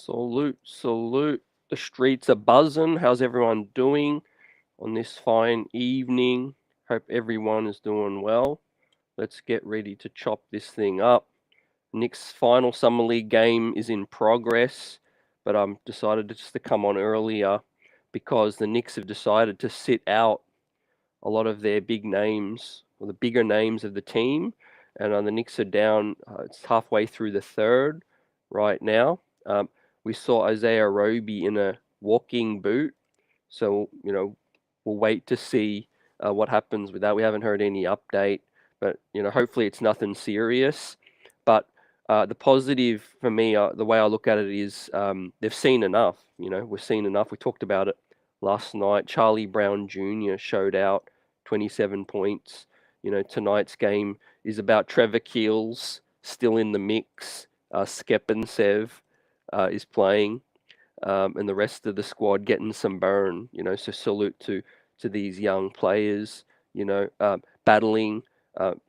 Salute. The streets are buzzing. How's everyone doing on this fine evening? Hope everyone is doing well. Let's get ready to chop this thing up. Knicks' final Summer League game is in progress, but I'm decided just to come on earlier because the Knicks have decided to sit out a lot of their big names, or the bigger names of the team, and the Knicks are down. It's halfway through the third right now. We saw Isaiah Roby in a walking boot, so we'll wait to see what happens with that. We haven't heard any update, but hopefully it's nothing serious. But the positive for me, the way I look at it is they've seen enough. We've seen enough. We talked about it last night. Charlie Brown Jr. showed out, 27 points. Tonight's game is about Trevor Keels still in the mix. Skepensev is playing, and the rest of the squad getting some burn. So salute to these young players. Battling,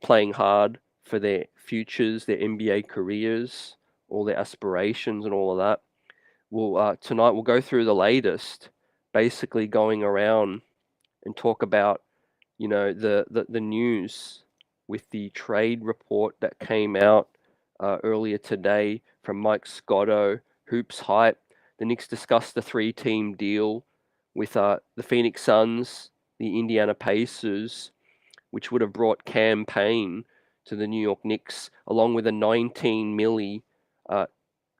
playing hard for their futures, their NBA careers, all their aspirations, and all of that. Tonight we'll go through the latest, basically going around and talk about the news with the trade report that came out earlier today from Mike Scotto, Hoops Hype. The Knicks discussed the 3-team deal with the Phoenix Suns, the Indiana Pacers, which would have brought Payne to the New York Knicks, along with a 19 milli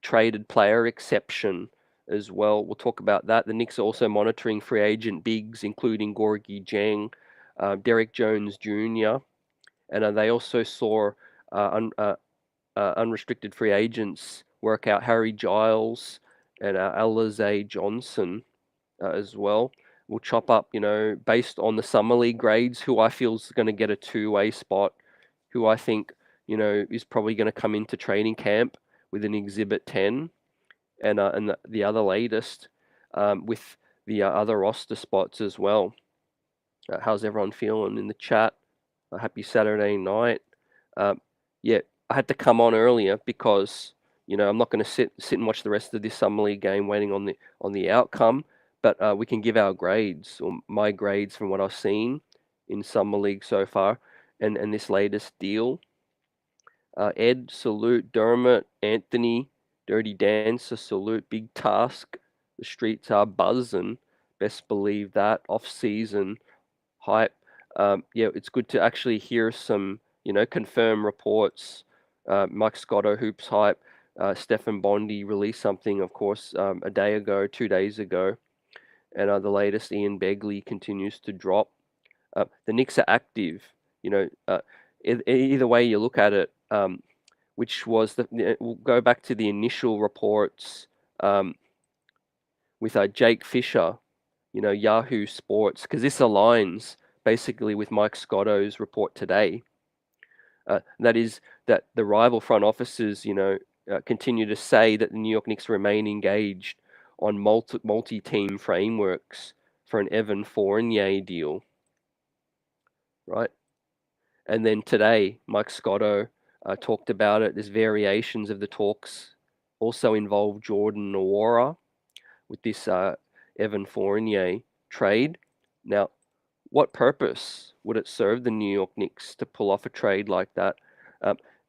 traded player exception as well. We'll talk about that. The Knicks are also monitoring free agent bigs, including Gorgui Dieng, Derek Jones Jr., and they also saw unrestricted free agents work out Harry Giles and Alize Johnson as well. We'll chop up, based on the Summer League grades, who I feel is going to get a two-way spot, who I think, is probably going to come into training camp with an Exhibit 10, and the other latest with the other roster spots as well. How's everyone feeling in the chat? Happy Saturday night. Yeah, I had to come on earlier because I'm not going to sit and watch the rest of this Summer League game waiting on the outcome. But we can give our grades, or my grades from what I've seen in Summer League so far, and this latest deal. Ed, salute. Dermot, Anthony, Dirty Dancer, salute. Big Task. The streets are buzzing. Best believe that. Off-season hype. Yeah, it's good to actually hear some, confirmed reports. Mike Scotto, Hoops Hype, Stefan Bondi released something, of course, a day ago, 2 days ago. And the latest, Ian Begley continues to drop. The Knicks are active. Either way you look at it, which was we'll go back to the initial reports with Jake Fisher, Yahoo Sports, because this aligns basically with Mike Scotto's report today. That is that the rival front offices, continue to say that the New York Knicks remain engaged on multi-team frameworks for an Evan Fournier deal, right? And then today, Mike Scotto talked about it. There's variations of the talks also involve Jordan Nwora with this Evan Fournier trade. Now, what purpose would it serve the New York Knicks to pull off a trade like that?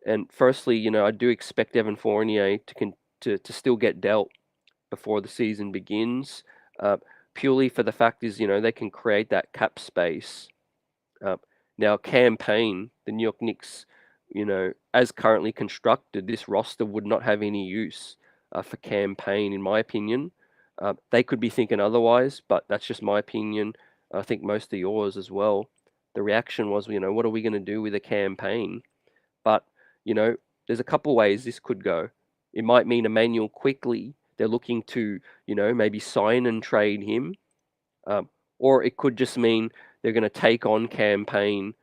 And firstly, I do expect Evan Fournier to still get dealt before the season begins, purely for the fact is, they can create that cap space. Now, Payne, the New York Knicks, as currently constructed, this roster would not have any use for Payne, in my opinion. They could be thinking otherwise, but that's just my opinion. I think most of yours as well. The reaction was, what are we going to do with a Payne? But, there's a couple ways this could go. It might mean Emmanuel Quickly. They're looking to, maybe sign and trade him. Or it could just mean they're going to take on Payne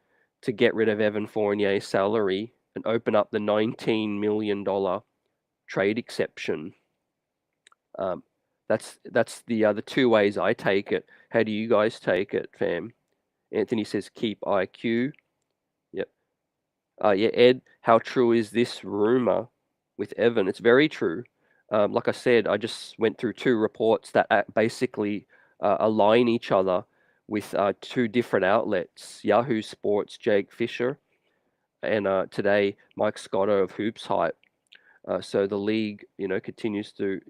to get rid of Evan Fournier's salary and open up the $19 million trade exception. That's the two ways I take it. How do you guys take it, fam? Anthony says keep IQ. Yep. Yeah, Ed, how true is this rumor with Evan? It's very true. Like I said, I just went through two reports that basically align each other with two different outlets: Yahoo Sports, Jake Fisher, and today Mike Scotto of Hoops Hype. So the league, continues to,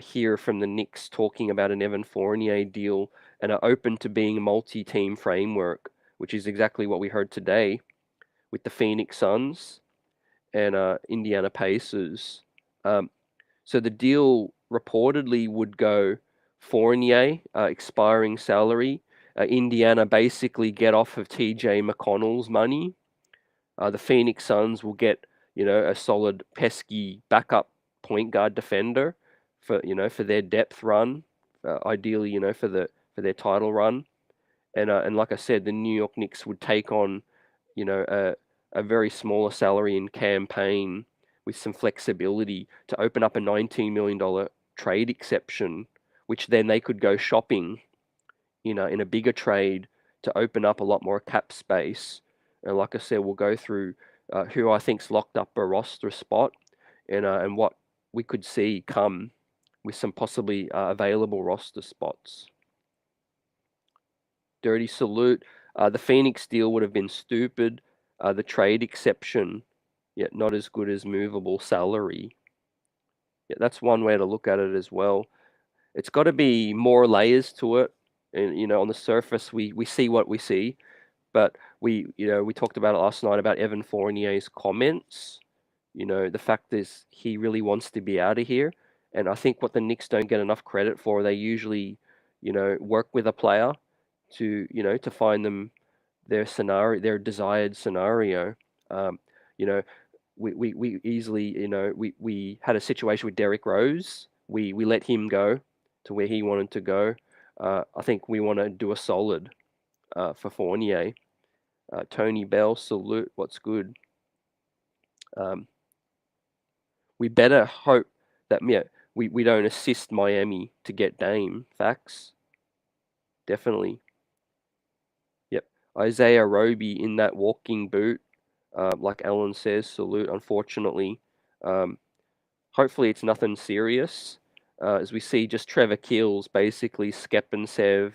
hear from the Knicks talking about an Evan Fournier deal and are open to being multi-team framework, which is exactly what we heard today with the Phoenix Suns and Indiana Pacers. Um, so the deal reportedly would go Fournier, expiring salary. Indiana basically get off of TJ McConnell's money. The Phoenix Suns will get, a solid pesky backup point guard defender for their depth run, ideally, for their title run. And like I said, the New York Knicks would take on, a very smaller salary in campaign with some flexibility to open up a $19 million trade exception, which then they could go shopping in a bigger trade to open up a lot more cap space. And like I said, we'll go through who I think's locked up a roster spot and what we could see come with some possibly available roster spots. Dirty salute. The Phoenix deal would have been stupid. The trade exception, yet not as good as movable salary. Yeah, that's one way to look at it as well. It's got to be more layers to it. And on the surface, we see what we see, but we talked about it last night about Evan Fournier's comments. The fact is he really wants to be out of here, and I think what the Knicks don't get enough credit for, they usually, work with a player to find them their scenario, their desired scenario. Um, you know, we easily, we had a situation with Derrick Rose. We let him go to where he wanted to go. I think we want to do a solid for Fournier. Tony Bell, salute. What's good? Um, we better hope that we don't assist Miami to get Dame. Facts. Definitely. Yep. Isaiah Roby in that walking boot, like Alan says, salute. Unfortunately, um, hopefully it's nothing serious. As we see, just Trevor Keels, basically Skepinsev,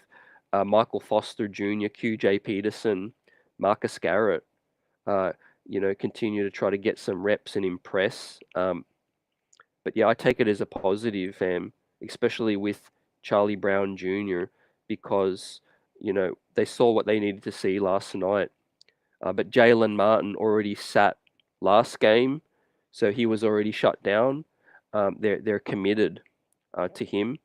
Michael Foster Jr., QJ Peterson, Marcus Garrett, uh, continue to try to get some reps and impress. But yeah, I take it as a positive, especially with Charlie Brown Jr., because, they saw what they needed to see last night. But Jalen Martin already sat last game, so he was already shut down. They're committed to him.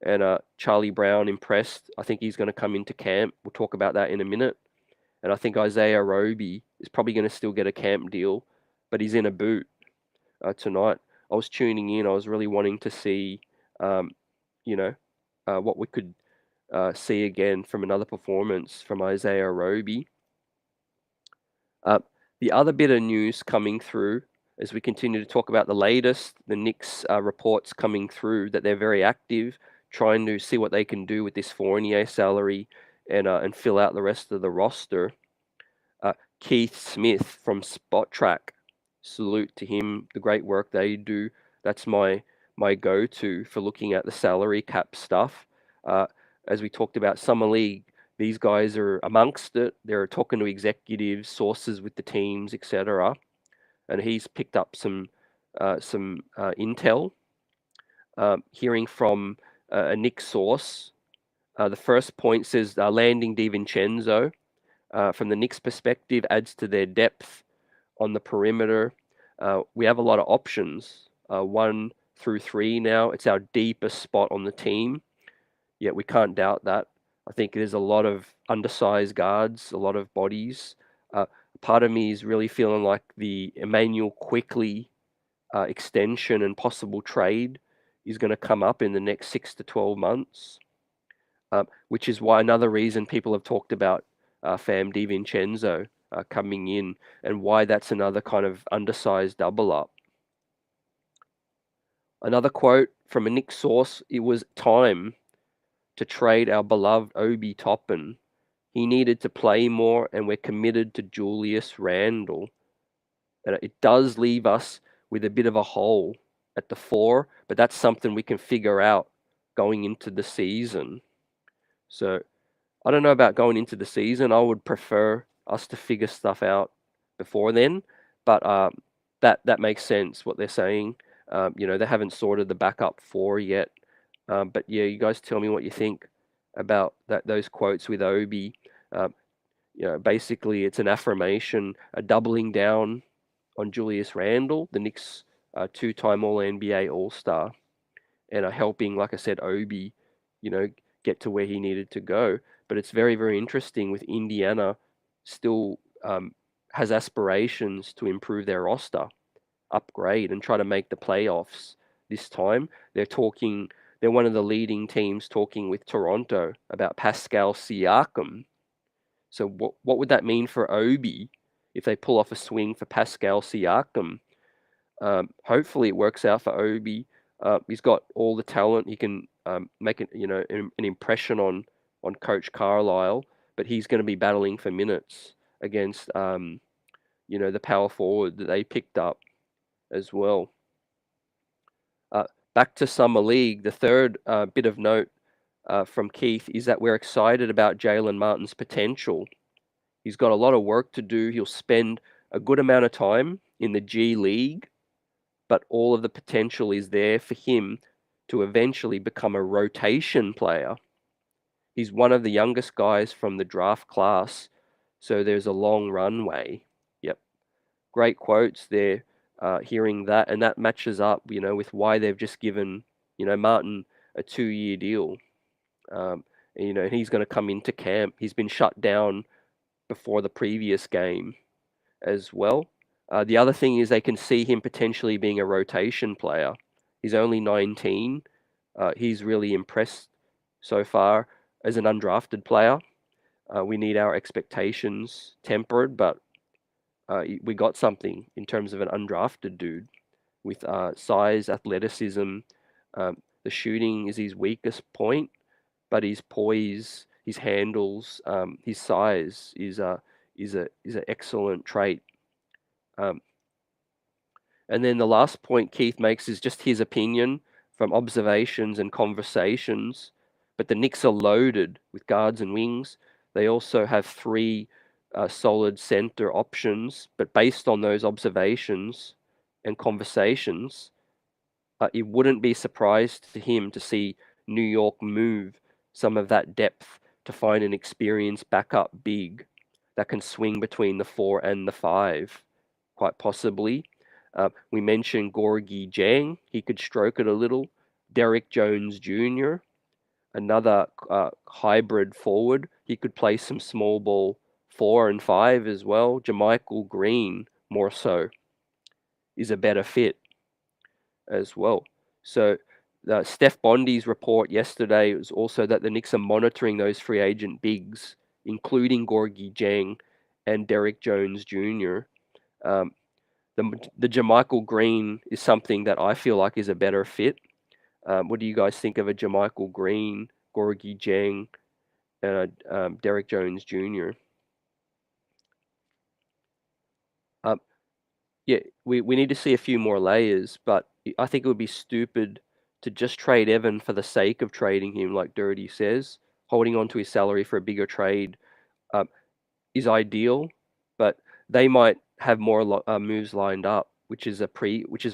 And Charlie Brown impressed. I think he's going to come into camp. We'll talk about that in a minute. And I think Isaiah Roby is probably going to still get a camp deal, but he's in a boot tonight. I was tuning in. I was really wanting to see, um, what we could see again from another performance from Isaiah Roby. The other bit of news coming through as we continue to talk about the latest, the Knicks reports coming through that they're very active, trying to see what they can do with this Fournier salary and fill out the rest of the roster. Keith Smith from Spot Track, salute to him, the great work they do. That's my go-to for looking at the salary cap stuff. As we talked about Summer League, these guys are amongst it. They're talking to executives, sources with the teams, etc. And he's picked up some intel. Hearing from a Knicks source, the first point says landing DiVincenzo. From the Knicks' perspective, adds to their depth on the perimeter. We have a lot of options, 1 through 3 now. It's our deepest spot on the team, yet we can't doubt that. I think there's a lot of undersized guards, a lot of bodies. Part of me is really feeling like the Emmanuel Quickly extension and possible trade is going to come up in the next 6 to 12 months, which is why another reason people have talked about Fam DiVincenzo coming in, and why that's another kind of undersized double up. Another quote from a Knicks source: it was time to trade our beloved Obi Toppin. He needed to play more, and we're committed to Julius Randle. And it does leave us with a bit of a hole at the 4, but that's something we can figure out going into the season. So I don't know about going into the season. I would prefer us to figure stuff out before then, but that makes sense what they're saying. They haven't sorted the backup 4 yet. But yeah, you guys tell me what you think about those quotes with Obi. Basically it's an affirmation, a doubling down on Julius Randle, the Knicks 2-time All-NBA All-Star, and are helping, like I said, Obi, get to where he needed to go. But it's very, very interesting with Indiana still has aspirations to improve their roster, upgrade, and try to make the playoffs this time. They're one of the leading teams talking with Toronto about Pascal Siakam. So what would that mean for Obi if they pull off a swing for Pascal Siakam? Hopefully it works out for Obi. He's got all the talent. He can make an impression on Coach Carlisle, but he's going to be battling for minutes against the power forward that they picked up as well. Back to Summer League, the third bit of note from Keith is that we're excited about Jalen Martin's potential. He's got a lot of work to do. He'll spend a good amount of time in the G League, but all of the potential is there for him to eventually become a rotation player. He's one of the youngest guys from the draft class, so there's a long runway. Yep. Great quotes there, hearing that, and that matches up, with why they've just given, Martin a 2-year deal. And he's going to come into camp. He's been shut down before the previous game as well. The other thing is they can see him potentially being a rotation player. He's only 19. He's really impressed so far as an undrafted player. We need our expectations tempered, but we got something in terms of an undrafted dude with size, athleticism. The shooting is his weakest point, but his poise, his handles, his size is an excellent trait. And then the last point Keith makes is just his opinion from observations and conversations. But the Knicks are loaded with guards and wings. They also have 3 solid center options. But based on those observations and conversations, it wouldn't be surprised to him to see New York move some of that depth to find an experienced backup big that can swing between the 4 and the 5, quite possibly. We mentioned Gorgie Jang. He could stroke it a little. Derrick Jones Jr., another hybrid forward. He could play some small ball 4 and 5 as well. JaMychal Green, more so, is a better fit as well. So Steph Bondy's report yesterday was also that the Knicks are monitoring those free agent bigs, including Gorgie Jang and Derrick Jones Jr. The JaMychal Green is something that I feel like is a better fit. What do you guys think of a JaMychal Green, Gorgie Jang, and Derrick Jones Jr.? Yeah, we need to see a few more layers, but I think it would be stupid to just trade Evan for the sake of trading him, like Dirty says. Holding on to his salary for a bigger trade is ideal, but they might have more moves lined up, which is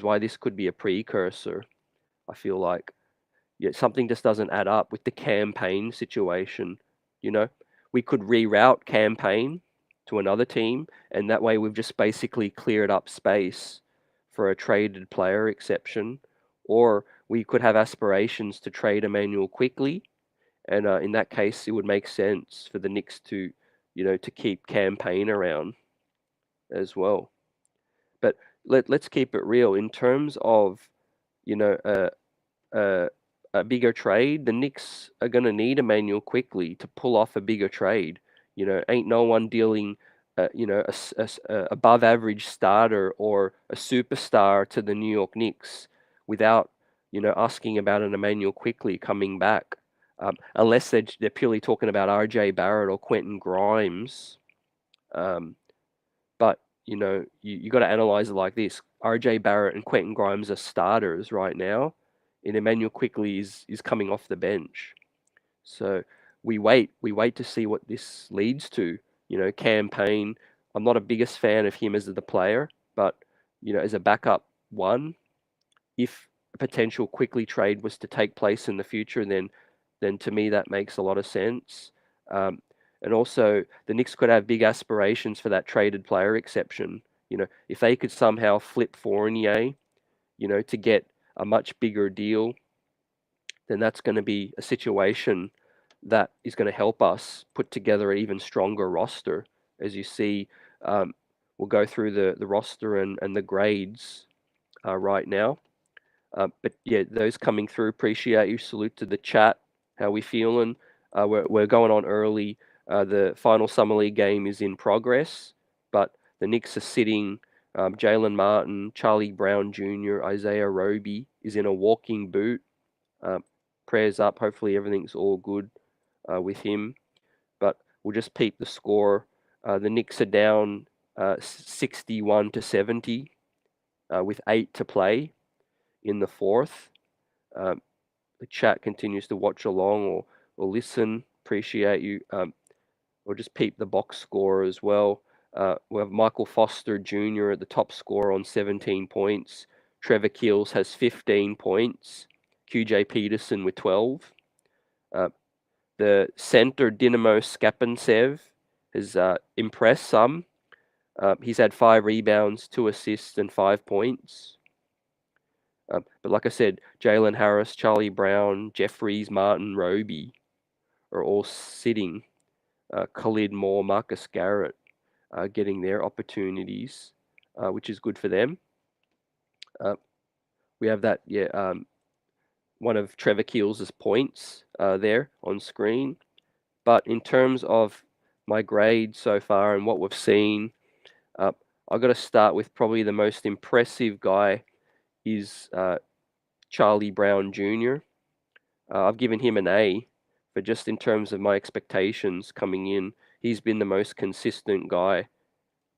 why this could be a precursor. I feel like something just doesn't add up with the campaign situation. We could reroute campaign to another team, and that way we've just basically cleared up space for a traded player exception. Or we could have aspirations to trade Emmanuel quickly, and in that case, it would make sense for the Knicks to keep campaign around as well. But let's keep it real in terms of a bigger trade. The Knicks are going to need Emmanuel quickly to pull off a bigger trade. Ain't no one dealing a above average starter or a superstar to the New York Knicks without asking about an Emmanuel quickly coming back, unless they're purely talking about RJ Barrett or Quentin Grimes. But you got to analyze it like this. RJ Barrett and Quentin Grimes are starters right now, and Emmanuel Quickly is coming off the bench. So we wait to see what this leads to. Payne, I'm not a biggest fan of him as the player, but as a backup one, if a potential Quickly trade was to take place in the future, then to me that makes a lot of sense. And also, the Knicks could have big aspirations for that traded player exception. If they could somehow flip Fournier, to get a much bigger deal, then that's going to be a situation that is going to help us put together an even stronger roster. As you see, we'll go through the roster and the grades right now. But yeah, those coming through, appreciate you. Salute to the chat. How we feeling? We're going on early. The final Summer League game is in progress, but the Knicks are sitting. Jalen Martin, Charlie Brown Jr., Isaiah Roby is in a walking boot. Prayers up. Hopefully everything's all good with him. But we'll just peep the score. The Knicks are down 61-70 with 8 to play in the fourth. The chat continues to watch along or listen. Appreciate you. Or just peep the box score as well. We have Michael Foster Jr. at the top scorer on 17 points. Trevor Keels has 15 points. QJ Peterson with 12. The center Dynamo Skapantsev has impressed some. He's had 5 rebounds, 2 assists, and 5 points. But like I said, Jalen Harris, Charlie Brown, Jeffries, Martin, Roby are all sitting. Khalid Moore, Marcus Garrett getting their opportunities, which is good for them. We have that, one of Trevor Keels' points there on screen. But in terms of my grade so far and what we've seen, I've got to start with probably the most impressive guy is Charlie Brown Jr. I've given him an A, but just in terms of my expectations coming in, he's been the most consistent guy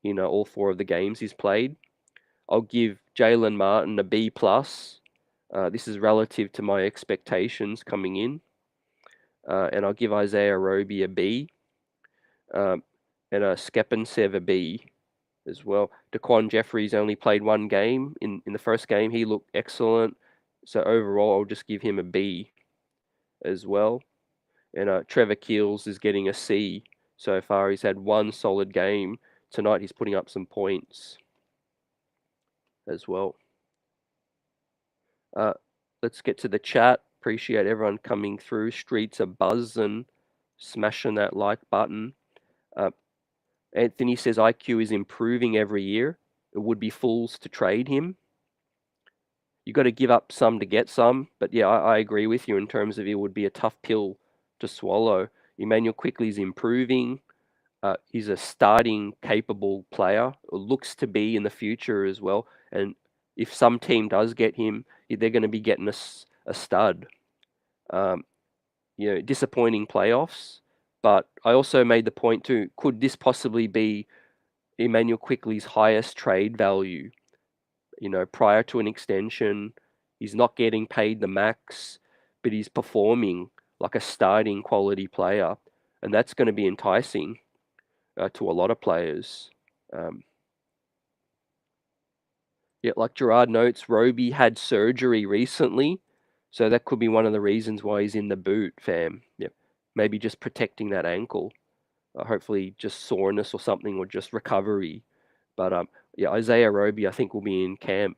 in all 4 of the games he's played. I'll give Jalen Martin a B+. This is relative to my expectations coming in. And I'll give Isaiah Roby a B. And Skepinsev a B as well. Daquan Jeffries only played 1 game. In the first game, he looked excellent. So overall, I'll just give him a B as well. And Trevor Keels is getting a C so far. He's had 1 solid game. Tonight, he's putting up some points as well. Let's get to the chat. Appreciate everyone coming through. Streets are buzzing, smashing that like button. Anthony says IQ is improving every year. It would be fools to trade him. You got to give up some to get some. But yeah, I agree with you in terms of it would be a tough pill to swallow. Emmanuel Quickly is improving. He's a starting capable player. Or looks to be in the future as well. And if some team does get him, they're going to be getting a stud. Disappointing playoffs. But I also made the point too, could this possibly be Emmanuel Quickly's highest trade value? Prior to an extension, he's not getting paid the max, but he's performing like a starting quality player. And that's going to be enticing to a lot of players. Like Gerard notes, Roby had surgery recently, so that could be one of the reasons why he's in the boot, fam. Maybe just protecting that ankle. Hopefully just soreness or something, or just recovery. But Isaiah Roby, I think, will be in camp.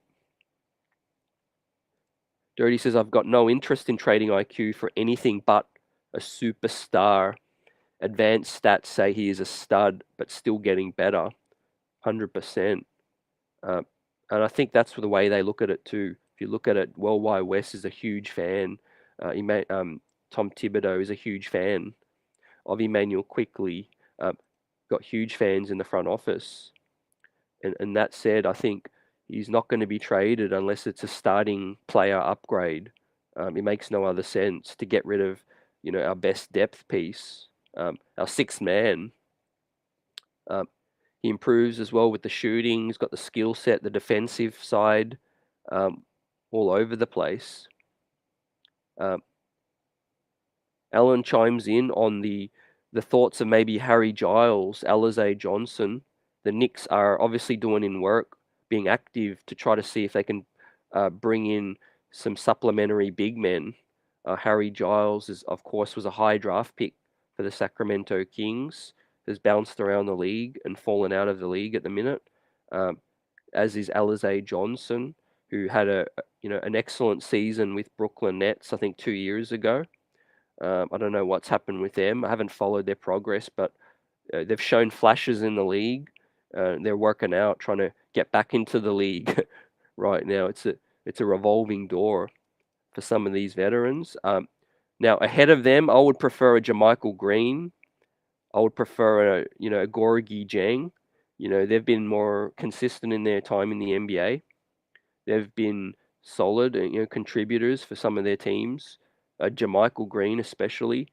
Dirty says, I've got no interest in trading IQ for anything but a superstar. Advanced stats say he is a stud, but still getting better. 100%. And I think that's the way they look at it too. If you look at it, Worldwide West is a huge fan. Tom Thibodeau is a huge fan of Emmanuel Quickly. Got huge fans in the front office. And that said, I think he's not going to be traded unless it's a starting player upgrade. It makes no other sense to get rid of, our best depth piece, our 6th man. He improves as well with the shooting. He's got the skill set, the defensive side, um, all over the place. Um, Alan chimes in on the thoughts of maybe Harry Giles, Alize Johnson. The Knicks are obviously doing in work, being active to try to see if they can bring in some supplementary big men. Harry Giles is, of course, was a high draft pick for the Sacramento Kings. Has bounced around the league and fallen out of the league at the minute. Um, as is Alize Johnson, who had an excellent season with Brooklyn Nets, I think 2 years ago. I don't know what's happened with them. I haven't followed their progress, but they've shown flashes in the league. They're working out, trying to get back into the league right now. It's a revolving door for some of these veterans. Now ahead of them, I would prefer a Jermichael Green. I would prefer a Gorgie Jang. They've been more consistent in their time in the NBA. They've been solid, contributors for some of their teams. Jermichael Green especially.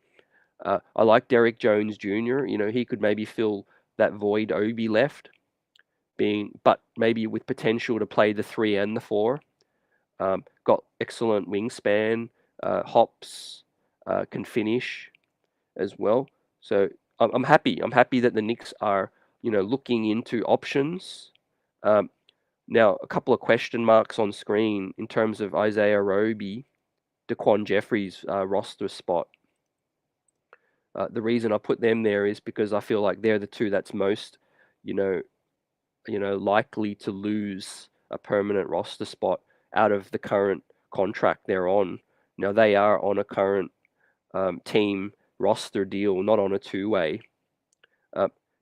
I like Derek Jones Jr. He could maybe fill that void Obi left, but maybe with potential to play the 3 and the 4. Got excellent wingspan, hops, can finish as well. So I'm happy. I'm happy that the Knicks are looking into options. Now a couple of question marks on screen in terms of Isaiah Roby, Daquan Jeffries roster spot. The reason I put them there is because I feel like they're the two that's most, you know, likely to lose a permanent roster spot out of the current contract they're on. Now they are on a current team roster deal, not on a two-way.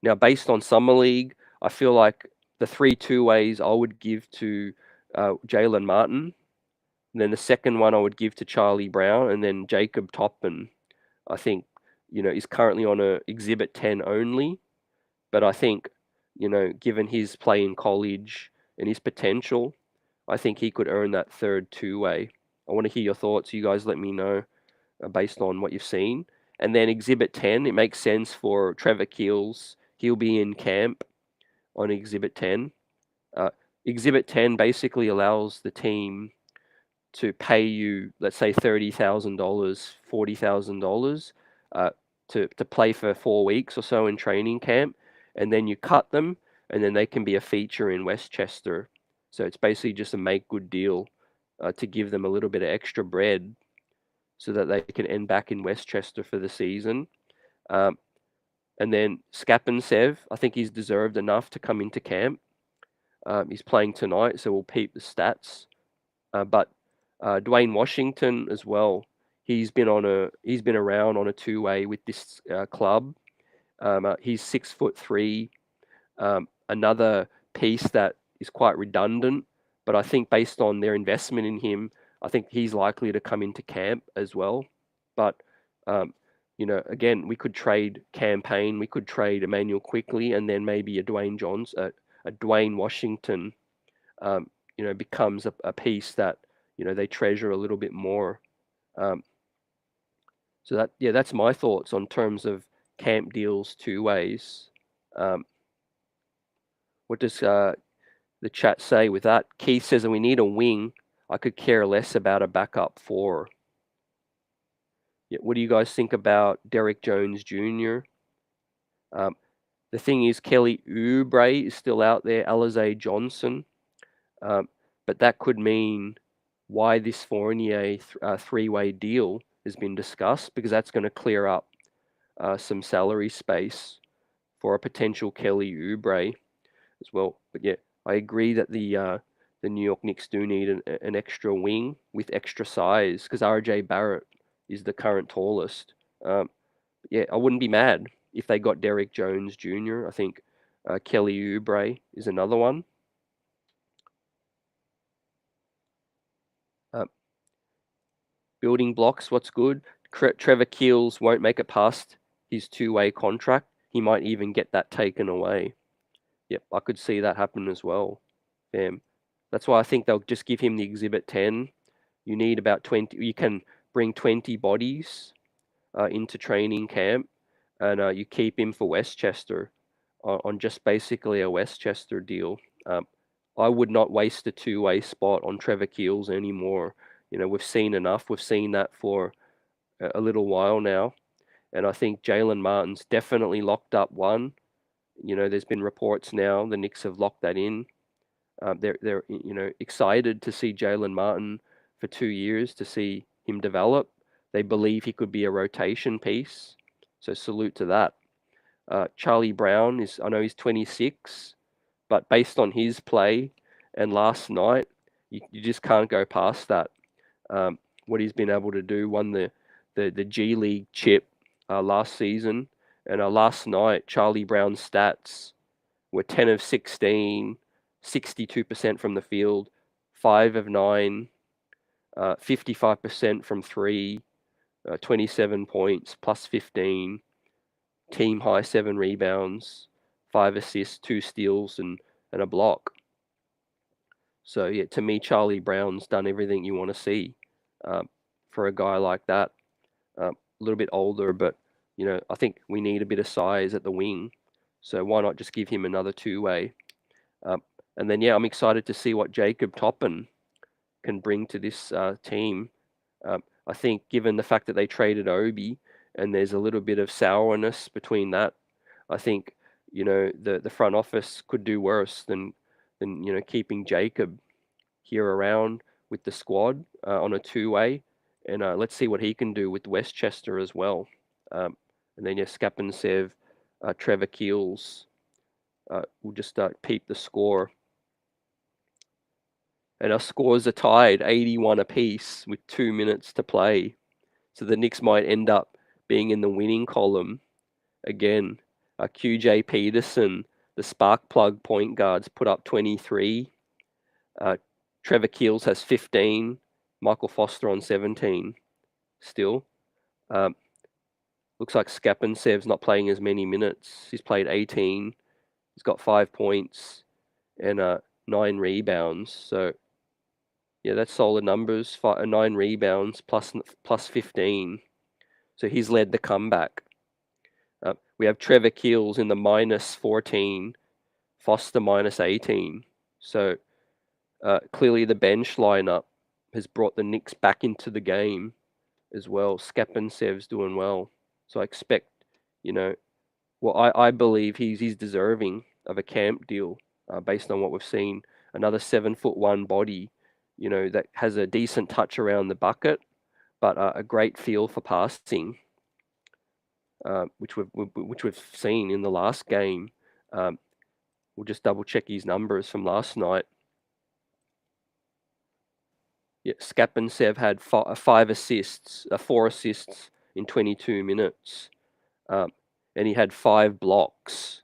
Now, based on summer league, I feel like the 3 two-ways I would give to Jalen Martin. And then the second one I would give to Charlie Brown, and then Jacob Toppin, I think, is currently on a Exhibit 10 only. But I think, given his play in college and his potential, I think he could earn that third two-way. I want to hear your thoughts. You guys let me know based on what you've seen. And then Exhibit 10, it makes sense for Trevor Keels. He'll be in camp on Exhibit 10. Exhibit 10 basically allows the team to pay you, let's say $30,000, $40,000 to play for 4 weeks or so in training camp, and then you cut them, and then they can be a feature in Westchester. So it's basically just a make good deal to give them a little bit of extra bread so that they can end back in Westchester for the season. And then Skapensev, I think he's deserved enough to come into camp. He's playing tonight, so we'll peep the stats. But Dwayne Washington as well. He's been around on a two-way with this club. He's 6'3". Another piece that is quite redundant, but I think based on their investment in him, I think he's likely to come into camp as well. But again, we could trade Payne, we could trade Emmanuel Quickly, and then maybe a Dwayne Washington, becomes a piece that they treasure a little bit more. So that's my thoughts on terms of camp deals two ways. What does the chat say with that? Keith says that we need a wing. I could care less about a backup 4. Yeah, what do you guys think about Derek Jones Jr.? The thing is, Kelly Oubre is still out there, Alize Johnson. But that could mean why this Fournier three-way deal has been discussed, because that's going to clear up some salary space for a potential Kelly Oubre as well. But yeah, I agree that the New York Knicks do need an extra wing with extra size, because RJ Barrett is the current tallest. Yeah, I wouldn't be mad if they got Derek Jones Jr. I think Kelly Oubre is another one. Building blocks, what's good? Trevor Keels won't make it past his two-way contract. He might even get that taken away. Yep, I could see that happen as well. That's why I think they'll just give him the Exhibit 10. You need about 20. You can bring 20 bodies into training camp, and you keep him for Westchester. on just basically a Westchester deal. I would not waste a two-way spot on Trevor Keels anymore. We've seen enough. We've seen that for a little while now. And I think Jalen Martin's definitely locked up one. There's been reports now the Knicks have locked that in. They're excited to see Jalen Martin for 2 years to see him develop. They believe he could be a rotation piece. So salute to that. Charlie Brown I know he's 26, but based on his play and last night, you just can't go past that. What he's been able to do, won the G League chip last season, and last night Charlie Brown's stats were 10 of 16, 62% from the field, 5 of 9, 55% from 3, 27 points, plus 15, team high 7 rebounds, 5 assists, 2 steals, and a block. So yeah, to me, Charlie Brown's done everything you want to see for a guy like that. A little bit older, but I think we need a bit of size at the wing. So why not just give him another two-way? And then I'm excited to see what Jacob Toppin can bring to this team. I think given the fact that they traded Obi and there's a little bit of sourness between that, I think the front office could do worse than keeping Jacob here around with the squad on a two-way, and let's see what he can do with Westchester as well. And then Skapinsev, Trevor Keels. We'll just peep the score. And our scores are tied, 81 apiece with 2 minutes to play. So the Knicks might end up being in the winning column again. QJ Peterson, the spark plug point guards, put up 23. Trevor Keels has 15. Michael Foster on 17 still. Looks like Skapintsev's not playing as many minutes. He's played 18. He's got 5 points and 9 rebounds. So yeah, that's solid numbers. 9 rebounds plus 15. So he's led the comeback. We have Trevor Keels in the minus 14, Foster minus 18. So clearly the bench lineup has brought the Knicks back into the game as well. Skapintsev's doing well. So I expect, I believe he's deserving of a camp deal based on what we've seen. Another 7'1" body, that has a decent touch around the bucket, but a great feel for passing, which we've seen in the last game. We'll just double check his numbers from last night. Yeah, Skapintsev had 4 assists in 22 minutes, and he had 5 blocks.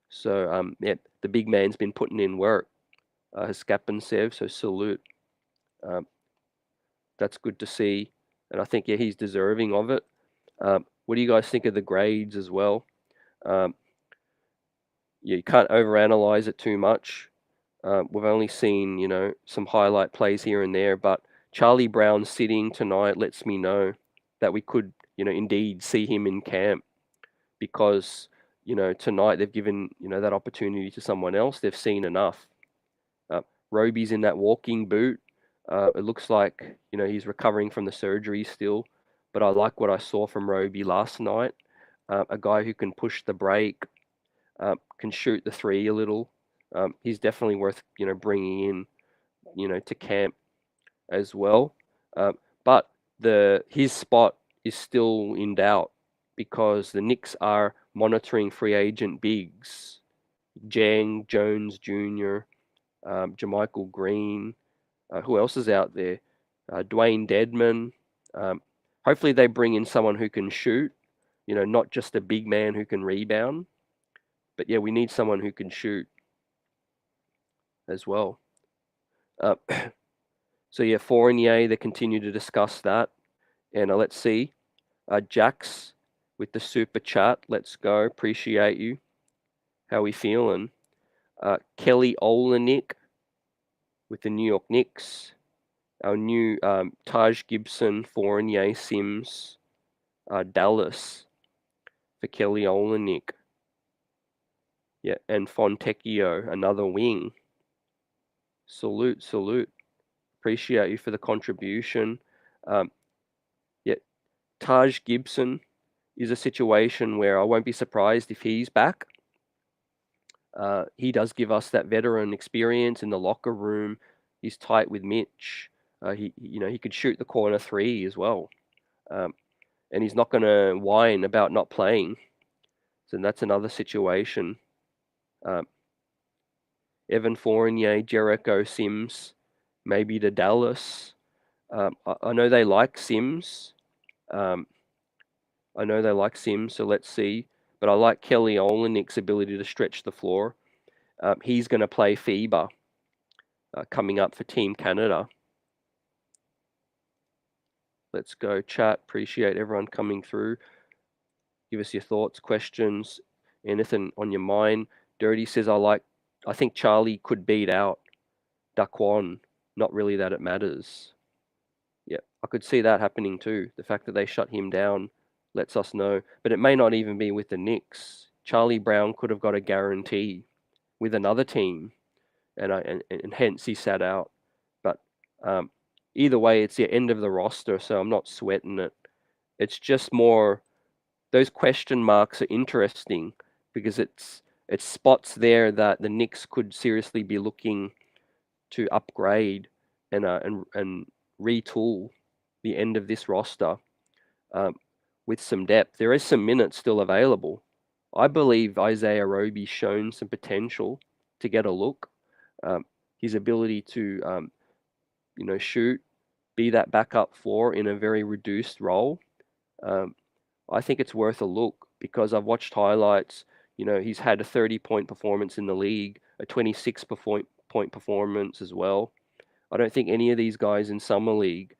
So the big man's been putting in work. Skapintsev, so salute. That's good to see, and I think he's deserving of it. What do you guys think of the grades as well? You can't overanalyze it too much. We've only seen, some highlight plays here and there, but Charlie Brown sitting tonight lets me know that we could, indeed see him in camp because, tonight they've given, that opportunity to someone else. They've seen enough. Roby's in that walking boot. It looks like, he's recovering from the surgery still, but I like what I saw from Roby last night. A guy who can push the break, can shoot the three a little. He's definitely worth, bringing in, to camp as well. But his spot is still in doubt because the Knicks are monitoring free agent bigs. Jang Jones Jr., Jermichael Green. Who else is out there? Dwayne Dedman. Hopefully they bring in someone who can shoot, not just a big man who can rebound. But yeah, we need someone who can shoot as well. So yeah, Fournier, they continue to discuss that. And let's see. Jax with the super chat. Let's go. Appreciate you. How we feeling? Kelly Olynyk with the New York Knicks. Our new Taj Gibson, Fournier, Sims, Dallas for Kelly Olynyk. Yeah, and Fontecchio, another wing. Salute, salute. Appreciate you for the contribution. Um, yeah, Taj Gibson is a situation where I won't be surprised if he's back. He does give us that veteran experience in the locker room. He's tight with Mitch. He could shoot the corner three as well, um, and he's not going to whine about not playing. So that's another situation. Um, Evan Fournier, Jericho Sims, maybe to Dallas. I know they like Sims. Um, so let's see. But I like Kelly Olynyk's ability to stretch the floor. He's going to play FIBA coming up for Team Canada. Let's go chat. Appreciate everyone coming through. Give us your thoughts, questions, anything on your mind. Dirty says, I think Charlie could beat out Daquan. Not really that it matters. Yeah, I could see that happening too. The fact that they shut him down lets us know. But it may not even be with the Knicks. Charlie Brown could have got a guarantee with another team, and hence he sat out. But either way, it's the end of the roster, so I'm not sweating it. It's just more those question marks are interesting because it's spots there that the Knicks could seriously be looking to upgrade and retool the end of this roster um, with some depth. There is some minutes still available. I believe Isaiah Roby's shown some potential to get a look. His ability to shoot, be that backup four in a very reduced role. I think it's worth a look because I've watched highlights. He's had a 30-point performance in the league, a 26-point performance as well. I don't think any of these guys in Summer League,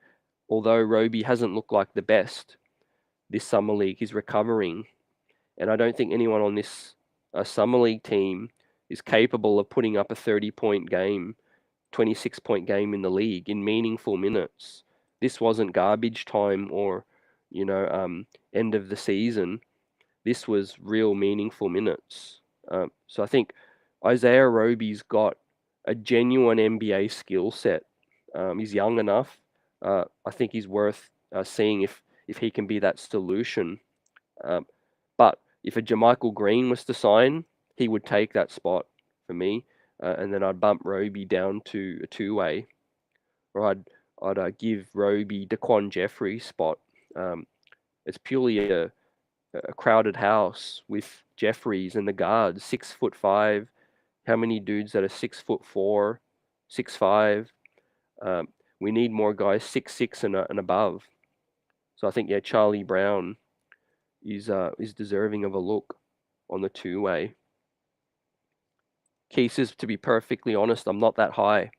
although Roby hasn't looked like the best this Summer League, he's recovering. And I don't think anyone on this Summer League team is capable of putting up a 30-point game, 26-point game in the league in meaningful minutes. This wasn't garbage time or, end of the season. This was real meaningful minutes. So I think Isaiah Roby's got a genuine NBA skill set. He's young enough. I think he's worth seeing if he can be that solution. But if a Jermichael Green was to sign, he would take that spot for me, and then I'd bump Roby down to a two-way, or I'd give Roby Daquan Jeffrey's spot. It's purely a crowded house with Jeffries and the guards, 6'5". How many dudes that are 6'4", 6'5"? We need more guys 6'6" and above. So I think Charlie Brown is deserving of a look on the two-way. Key says, to be perfectly honest, I'm not that high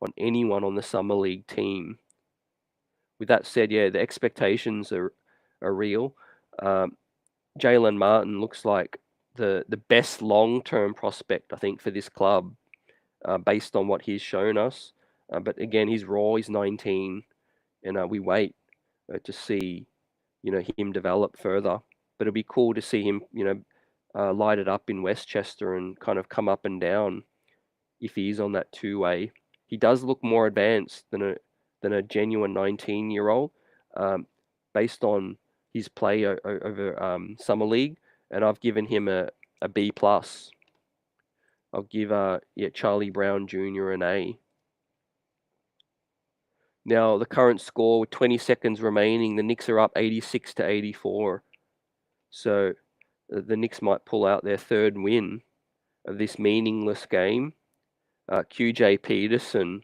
on anyone on the Summer League team. With that said, the expectations are real. Jalen Martin looks like the best long-term prospect, I think, for this club, based on what he's shown us. But again, he's raw, he's 19, and we wait to see, him develop further. But it'll be cool to see him, light it up in Westchester and kind of come up and down if he is on that two-way. He does look more advanced than a genuine 19-year-old, based on his play over Summer League, and I've given him a B+. I'll give Charlie Brown Jr. an A. Now, the current score with 20 seconds remaining, the Knicks are up 86-84. So the Knicks might pull out their third win of this meaningless game. QJ Peterson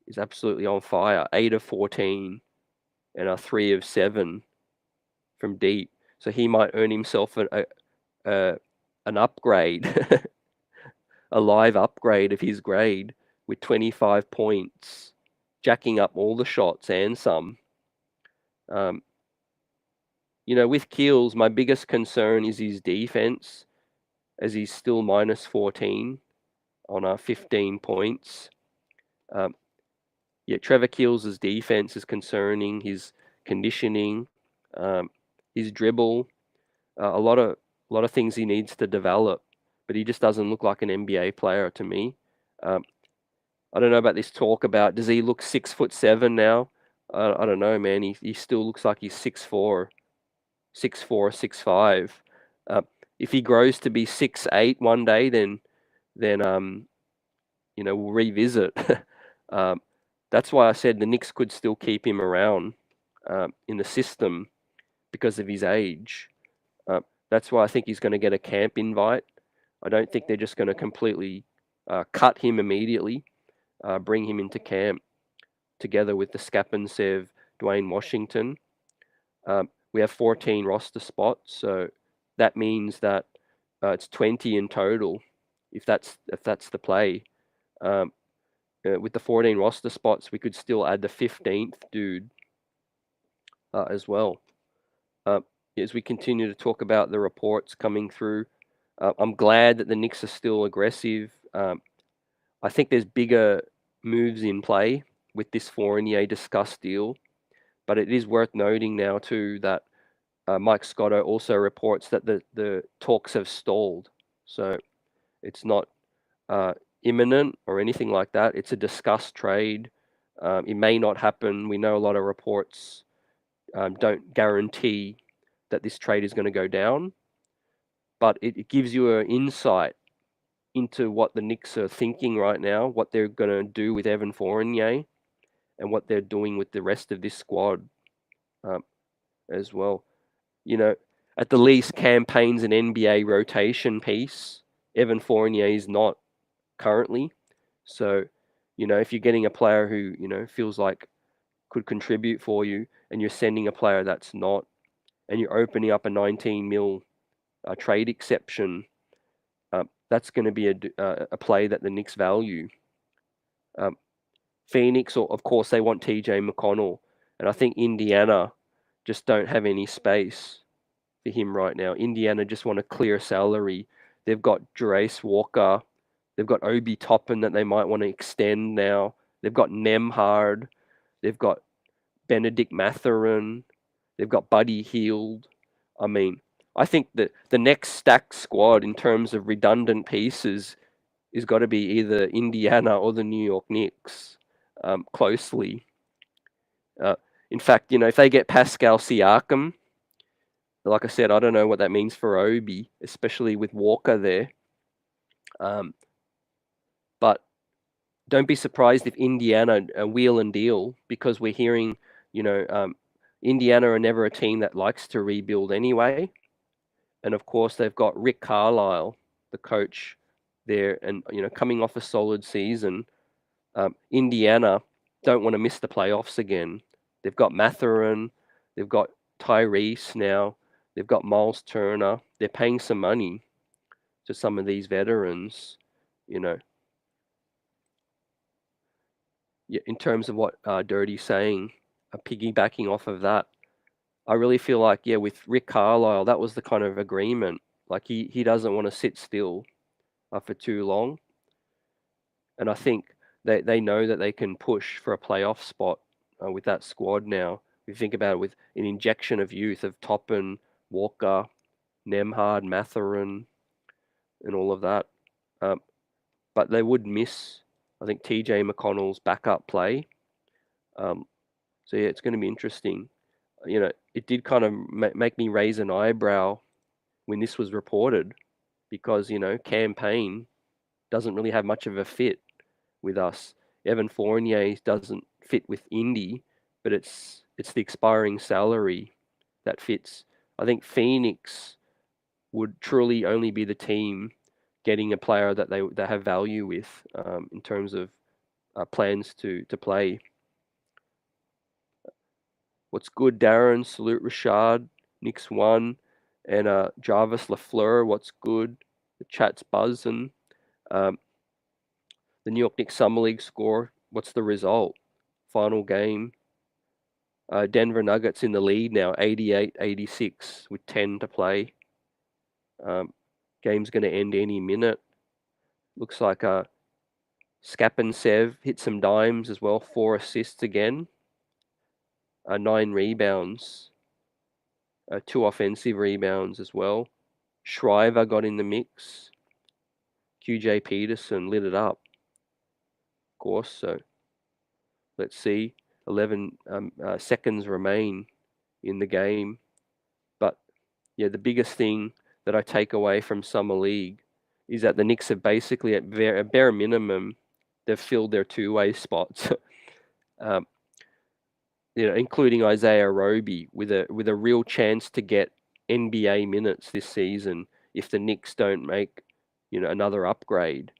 is absolutely on fire, 8 of 14 and a 3 of 7 from deep. So he might earn himself an upgrade, a live upgrade of his grade with 25 points, jacking up all the shots and some. With Keels, my biggest concern is his defense, as he's still minus 14 on 15 points. Trevor Keels' defense is concerning. His conditioning, his dribble, a lot of things he needs to develop. but he just doesn't look like an NBA player to me. Um, I don't know about this talk about does he look 6'7" now? I don't know, man. He still looks like he's 6'4", 6'4", 6'5". Uh, if he grows to be 6'8" one day, then we'll revisit. um, that's why I said the Knicks could still keep him around in the system because of his age. That's why I think he's going to get a camp invite. I don't think they're just going to completely cut him immediately, bring him into camp together with the Skapinsev, Dwayne Washington. We have 14 roster spots, so that means that it's 20 in total, if that's the play. With the 14 roster spots, we could still add the 15th dude as well. As we continue to talk about the reports coming through, I'm glad that the Knicks are still aggressive. I think there's bigger moves in play with this Fournier discussed deal, but it is worth noting now too that Mike Scotto also reports that the talks have stalled. So it's not imminent or anything like that. It's a discussed trade. It may not happen. We know a lot of reports don't guarantee that this trade is going to go down, but it gives you an insight into what the Knicks are thinking right now, what they're going to do with Evan Fournier, and what they're doing with the rest of this squad as well. At the least, Campaign's an NBA rotation piece. Evan Fournier is not currently. So, if you're getting a player who, feels like could contribute for you and you're sending a player that's not, and you're opening up a 19 mil trade exception, that's going to be a play that the Knicks value. Phoenix, of course, they want TJ McConnell. And I think Indiana just don't have any space for him right now. Indiana just want a clear salary. They've got Jerace Walker. They've got Obi Toppin that they might want to extend now. They've got Nemhard. They've got Benedict Mathurin. They've got Buddy Hield. I mean, I think that the next stacked squad in terms of redundant pieces is got to be either Indiana or the New York Knicks closely. In fact, if they get Pascal Siakam, like I said, I don't know what that means for Obi, especially with Walker there. But don't be surprised if Indiana wheel and deal, because we're hearing, Indiana are never a team that likes to rebuild anyway. And of course, they've got Rick Carlisle, the coach there, and coming off a solid season. Indiana don't want to miss the playoffs again. They've got Mathurin, they've got Tyrese now, they've got Miles Turner. They're paying some money to some of these veterans, Yeah, in terms of what Dirty's saying, piggybacking off of that, I really feel like, with Rick Carlisle, that was the kind of agreement. Like he doesn't want to sit still for too long. And I think they know that they can push for a playoff spot with that squad now. If you think about it, with an injection of youth of Toppin, Walker, Nemhard, Mathurin, and all of that. But they would miss, I think, TJ McConnell's backup play. So yeah, it's going to be interesting. It did kind of make me raise an eyebrow when this was reported, because Payne doesn't really have much of a fit with us. Evan Fournier doesn't fit with Indy, but it's the expiring salary that fits. I think Phoenix would truly only be the team getting a player that they have value with in terms of plans to play. What's good, Darren? Salute Rashad. Knicks won. And Jarvis LaFleur, what's good? The chat's buzzing. The New York Knicks Summer League score. What's the result? Final game. Denver Nuggets in the lead now, 88-86 with 10 to play. Game's going to end any minute. Looks like Skapinsev hit some dimes as well. 4 assists again. 9 rebounds. 2 offensive rebounds as well. Shriver got in the mix. QJ Peterson lit it up, of course. So let's see. 11 seconds remain in the game. But yeah, the biggest thing that I take away from Summer League is that the Knicks have basically, at bare minimum, they've filled their two-way spots. um, including Isaiah Roby with a real chance to get NBA minutes this season if the Knicks don't make another upgrade.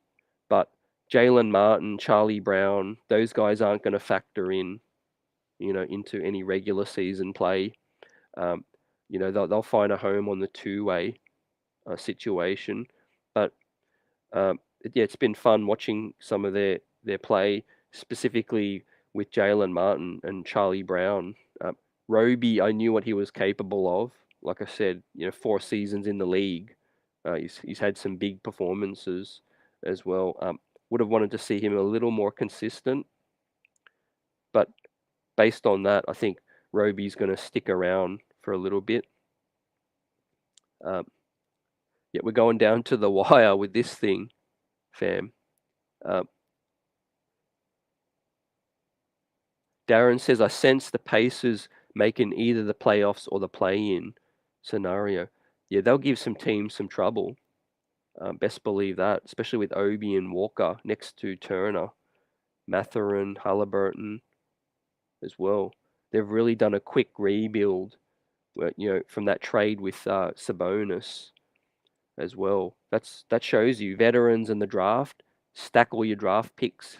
But Jalen Martin, Charlie Brown, those guys aren't going to factor in into any regular season play. Um, they'll find a home on the two-way situation. But yeah, it's been fun watching some of their play, specifically with Jalen Martin and Charlie Brown. Roby, I knew what he was capable of. Like I said, 4 seasons in the league. He's had some big performances as well. Would have wanted to see him a little more consistent, but based on that, I think Roby's going to stick around for a little bit. Yeah, we're going down to the wire with this thing, fam. Darren says, I sense the Pacers making either the playoffs or the play-in scenario. Yeah, they'll give some teams some trouble. Best believe that, especially with Obi and Walker next to Turner, Mathurin, Halliburton as well. They've really done a quick rebuild, from that trade with Sabonis as well. That shows you veterans in the draft. Stack all your draft picks.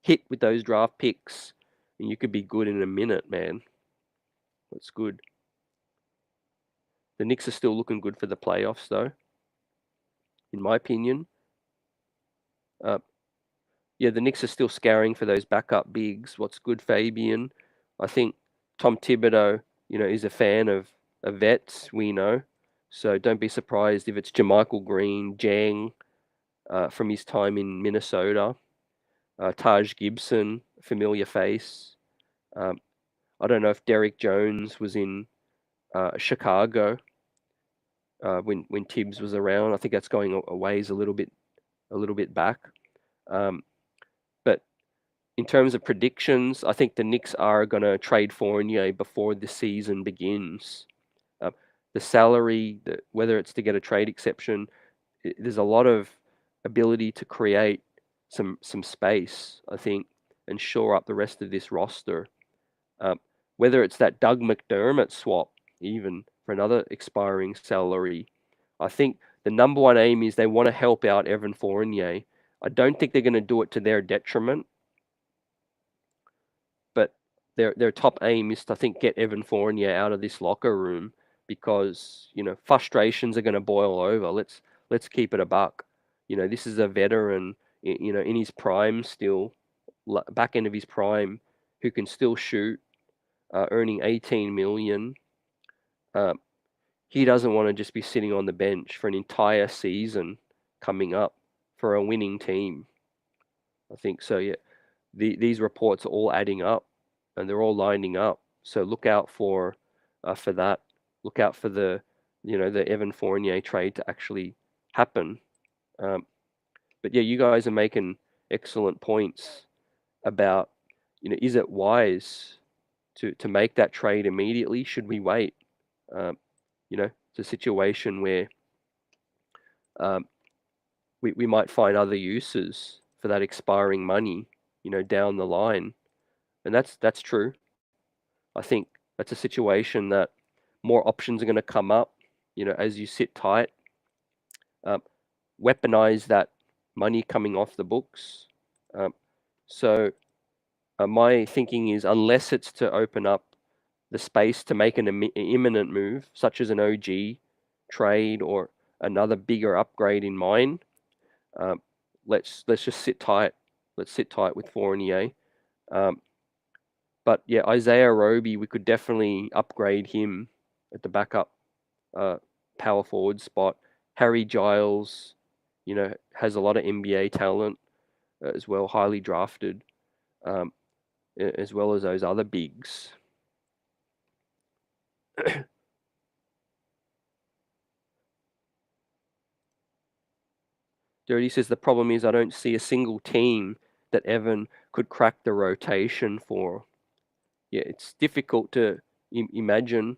Hit with those draft picks, and you could be good in a minute, man. That's good. The Knicks are still looking good for the playoffs, though, in my opinion. Yeah, the Knicks are still scouring for those backup bigs. What's good, Fabian? I think Tom Thibodeau, is a fan of vets, we know. So don't be surprised if it's Jermichael Green, Jang, from his time in Minnesota, Taj Gibson, familiar face. I don't know if Derrick Jones was in Chicago when Tibbs was around. I think that's going a ways a little bit back. But in terms of predictions, I think the Knicks are going to trade Fournier before the season begins. The salary, whether it's to get a trade exception, there's a lot of ability to create some space, I think, and shore up the rest of this roster. Whether it's that Doug McDermott swap, even for another expiring salary, I think the number one aim is they want to help out Evan Fournier. I don't think they're going to do it to their detriment, but their top aim is to, I think, get Evan Fournier out of this locker room because frustrations are going to boil over. Let's keep it a buck. This is a veteran, in his prime still, back end of his prime, who can still shoot, earning 18 million. He doesn't want to just be sitting on the bench for an entire season coming up for a winning team. I think so. Yeah, these reports are all adding up, and they're all lining up. So look out for that. Look out for the the Evan Fournier trade to actually happen. But yeah, you guys are making excellent points about is it wise to make that trade immediately? Should we wait? It's a situation where we might find other uses for that expiring money, down the line, and that's true. I think that's a situation that more options are going to come up, as you sit tight, weaponize that money coming off the books. So my thinking is, unless it's to open up the space to make an imminent move, such as an OG trade or another bigger upgrade in mind, let's just sit tight. Let's sit tight with Fournier. But yeah, Isaiah Roby, we could definitely upgrade him at the backup power forward spot. Harry Giles, has a lot of NBA talent as well, highly drafted, as well as those other bigs. Dirty says the problem is I don't see a single team that Evan could crack the rotation for. Yeah, it's difficult to imagine.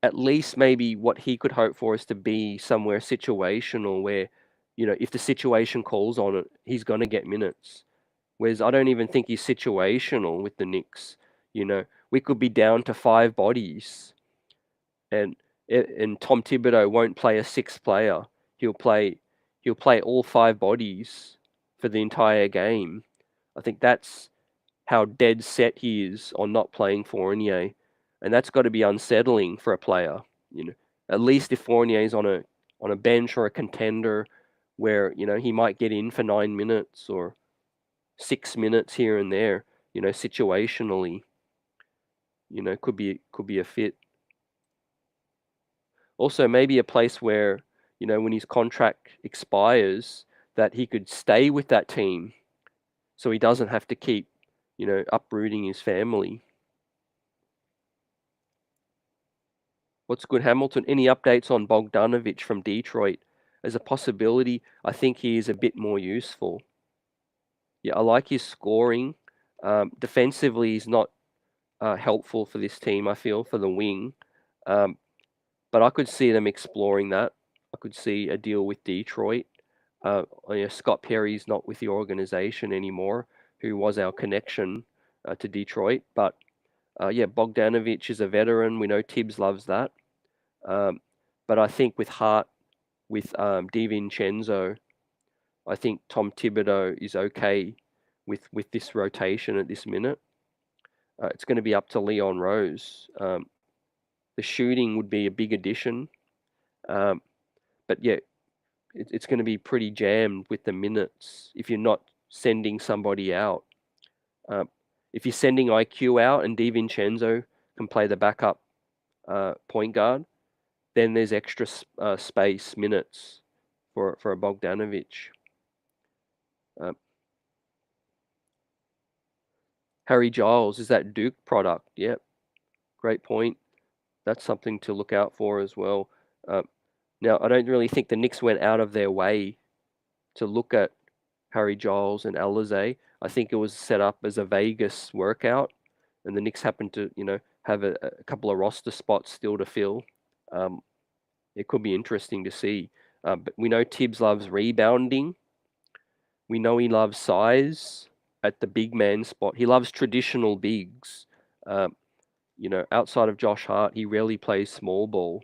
At least maybe what he could hope for is to be somewhere situational where, if the situation calls on it, he's going to get minutes. Whereas I don't even think he's situational with the Knicks. We could be down to 5 bodies, and Tom Thibodeau won't play a sixth player. He'll play all 5 bodies for the entire game. I think that's how dead set he is on not playing Fournier, and that's got to be unsettling for a player. At least if Fournier is on a bench or a contender, where he might get in for 9 minutes or 6 minutes here and there. Situationally, could be a fit. Also, maybe a place where when his contract expires, that he could stay with that team, so he doesn't have to keep uprooting his family. What's good, Hamilton? Any updates on Bogdanovic from Detroit? As a possibility, I think he is a bit more useful. Yeah, I like his scoring. Defensively, he's not helpful for this team, I feel, for the wing. But I could see them exploring that. I could see a deal with Detroit. Scott Perry's not with the organization anymore, who was our connection to Detroit. But Bogdanovic is a veteran. We know Tibbs loves that. But I think with Hart, with DiVincenzo, I think Tom Thibodeau is okay with this rotation at this minute. It's going to be up to Leon Rose. The shooting would be a big addition. But yeah, it's going to be pretty jammed with the minutes if you're not sending somebody out. If you're sending IQ out and DiVincenzo can play the backup point guard, then there's extra space minutes for a Bogdanovic. Harry Giles, is that Duke product? Yep, great point. That's something to look out for as well. Now, I don't really think the Knicks went out of their way to look at Harry Giles and Alizé. I think it was set up as a Vegas workout, and the Knicks happened to, have a couple of roster spots still to fill. It could be interesting to see. But we know Tibbs loves rebounding. We know he loves size at the big man spot. He loves traditional bigs. Outside of Josh Hart, he rarely plays small ball.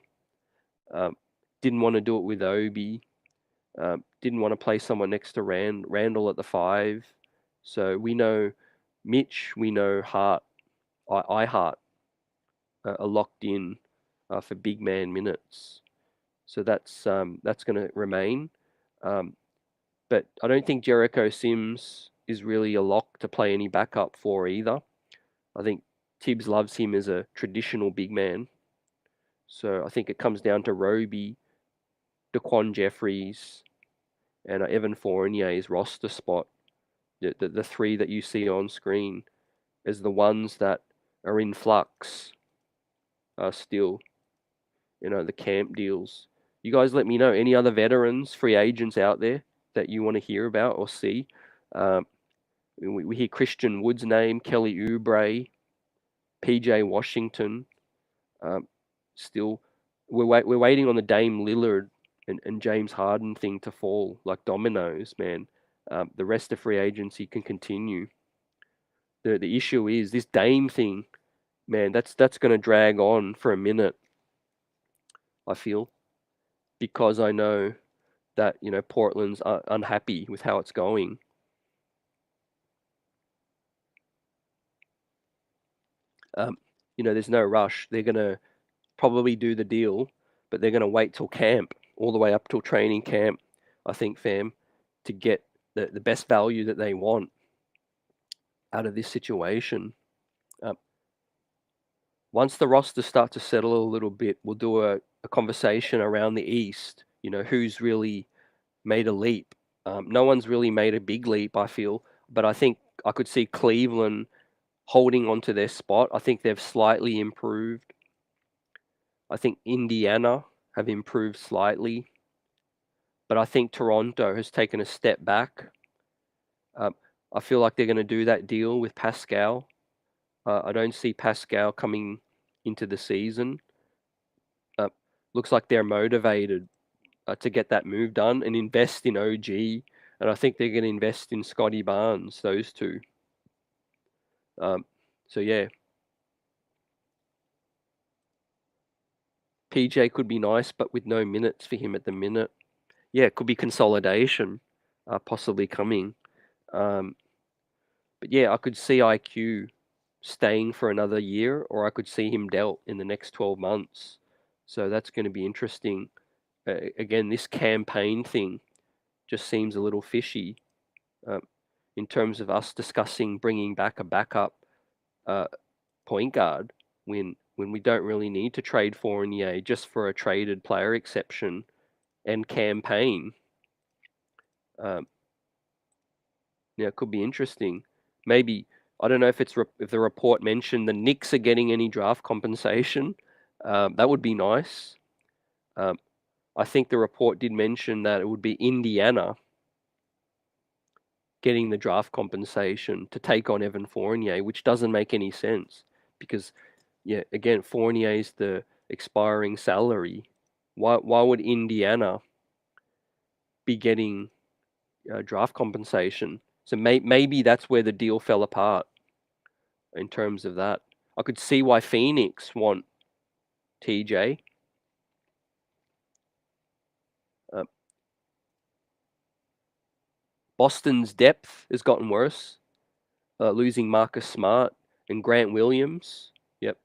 Didn't want to do it with Obi. Didn't want to play someone next to Randall at the 5. So we know Mitch, we know Hart, Hart are locked in for big man minutes. So that's going to remain. But I don't think Jericho Sims is really a lock to play any backup for either. I think Tibbs loves him as a traditional big man. So I think it comes down to Roby, Daquan Jeffries, and Evan Fournier's roster spot. The 3 that you see on screen as the ones that are in flux still. The camp deals. You guys let me know any other veterans, free agents out there that you want to hear about or see. We hear Christian Wood's name, Kelly Oubre, PJ Washington. Still, we're waiting on the Dame Lillard and James Harden thing to fall like dominoes, man. The rest of free agency can continue. The issue is this Dame thing, man. That's going to drag on for a minute. I feel, because I know that Portland's unhappy with how it's going. There's no rush. They're going to probably do the deal, but they're going to wait till camp, all the way up till training camp, I think, fam, to get the best value that they want out of this situation. Once the roster starts to settle a little bit, we'll do a conversation around the East, who's really made a leap. No one's really made a big leap, I feel, but I think I could see Cleveland holding onto their spot. I think they've slightly improved. I think Indiana have improved slightly. but I think Toronto has taken a step back. Um, I feel like they're going to do that deal with Pascal. I don't see Pascal coming into the season. Uh, Looks like they're motivated to get that move done and invest in OG. And I think they're going to invest in Scotty Barnes, those two. Um, so yeah, PJ could be nice, but with no minutes for him at the minute. Yeah, it could be consolidation, possibly coming. Um, but yeah, I could see IQ staying for another year, or I could see him dealt in the next 12 months. So that's going to be interesting. Again, this campaign thing just seems a little fishy um, in terms of us discussing bringing back a backup uh, point guard when we don't really need to trade Fournier just for a traded player exception and campaign. Um, Yeah, it could be interesting. Maybe I don't know if if the report mentioned the Knicks are getting any draft compensation. That would be nice. Um, I think the report did mention that it would be Indiana getting the draft compensation to take on Evan Fournier, which doesn't make any sense because, yeah, again, Fournier's the expiring salary. Why would Indiana be getting draft compensation? So maybe that's where the deal fell apart in terms of that. I could see why Phoenix want TJ. Uh, Boston's depth has gotten worse, losing Marcus Smart and Grant Williams. Yep.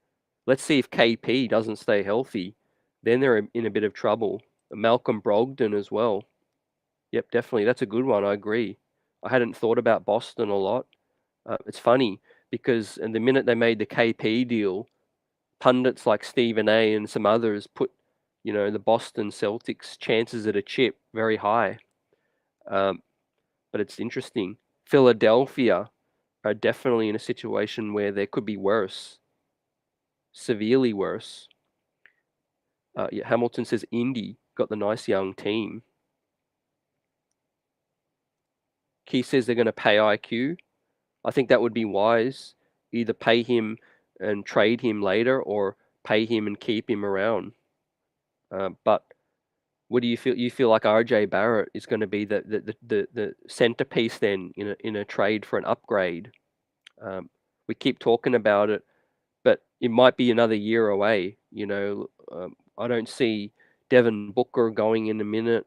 Let's see if KP doesn't stay healthy. Then they're in a bit of trouble. Malcolm Brogdon as well. Yep, definitely. That's a good one. I agree. I hadn't thought about Boston a lot. It's funny because in the minute they made the KP deal, pundits like Stephen A and some others put, the Boston Celtics chances at a chip very high. Um, but it's interesting. Philadelphia are definitely in a situation where there could be worse, severely worse. Yeah, Hamilton says Indy got the nice young team. Key says they're going to pay IQ. I think that would be wise. Either pay him and trade him later, or pay him and keep him around. But what do you feel? You feel like RJ Barrett is going to be the centerpiece then in a trade for an upgrade. We keep talking about it, but it might be another year away. I don't see Devin Booker going in a minute.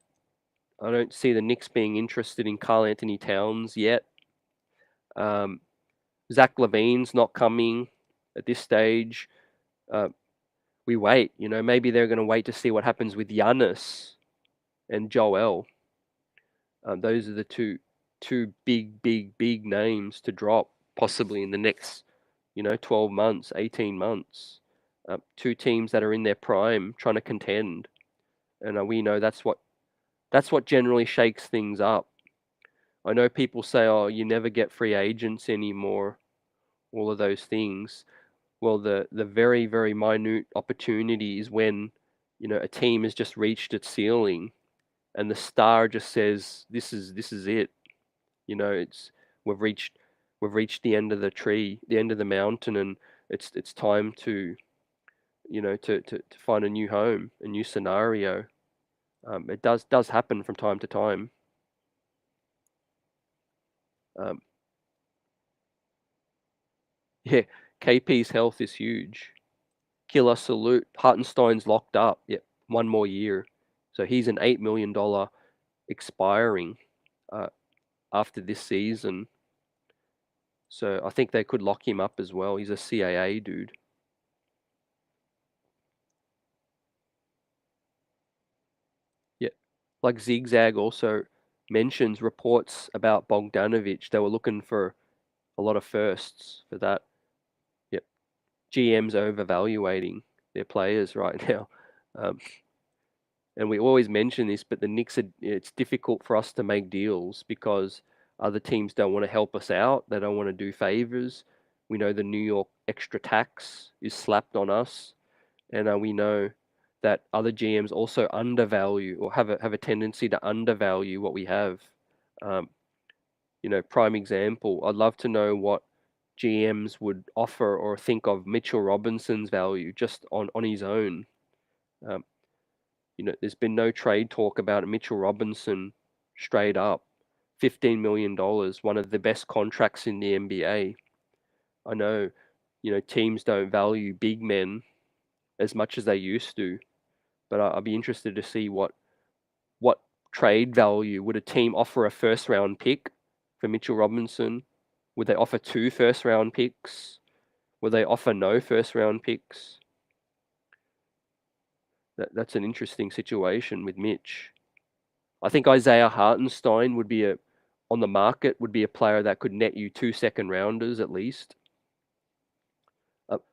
I don't see the Knicks being interested in Karl Anthony Towns yet. Um, Zach Levine's not coming at this stage. Uh, we wait. Maybe they're going to wait to see what happens with Giannis and Joel. Those are the two big names to drop possibly in the next 12 months, 18 months. Two teams that are in their prime trying to contend, and we know that's what generally shakes things up. I know people say, "Oh, you never get free agents anymore," all of those things. Well, the very very minute opportunities when a team has just reached its ceiling and the star just says, "This is it." It's we've reached we've reached the end of the tree, the end of the mountain, and it's time to to find a new home, a new scenario. It does happen from time to time. Um, yeah, KP's health is huge. Killer salute. Hartenstein's locked up. Yep, one more year, so he's an $8 million expiring uh, after this season. So I think they could lock him up as well. He's a CAA dude. Yeah, like Zigzag also mentions reports about Bogdanovich. They were looking for a lot of firsts for that. Yep, GM's overvaluating their players right now. Um, and we always mention this, but the Knicks it's difficult for us to make deals because other teams don't want to help us out. They don't want to do favors. We know the New York extra tax is slapped on us, and we know that other GMs also undervalue or have a tendency to undervalue what we have. Um, prime example, I'd love to know what GMs would offer or think of Mitchell Robinson's value just on his own. Um, there's been no trade talk about Mitchell Robinson straight up. $15 million, one of the best contracts in the NBA. I know, teams don't value big men as much as they used to, but I'd be interested to see what trade value would a team offer a first round pick for Mitchell Robinson? Would they offer 2 first round picks? Would they offer no first round picks? That's an interesting situation with Mitch. I think Isaiah Hartenstein would be on the market, would be a player that could net you 2 second rounders at least.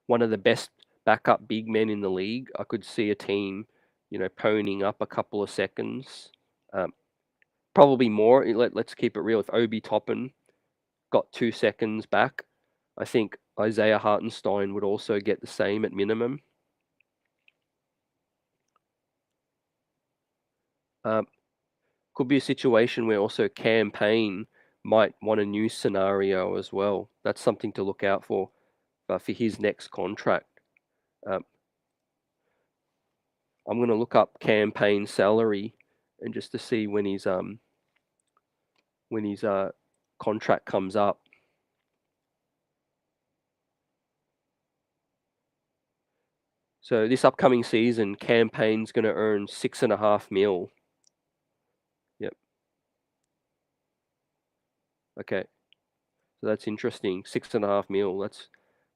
One of the best backup big men in the league. I could see a team, ponying up a couple of seconds. Probably more. Let's keep it real. If Obi Toppin got 2 seconds back, I think Isaiah Hartenstein would also get the same at minimum. Could be a situation where also Payne might want a new scenario as well. That's something to look out for his next contract. I'm going to look up Payne's salary and just to see when his contract comes up. So this upcoming season, Payne's going to earn $6.5 million. Yep. Okay. So that's interesting. $6.5 million.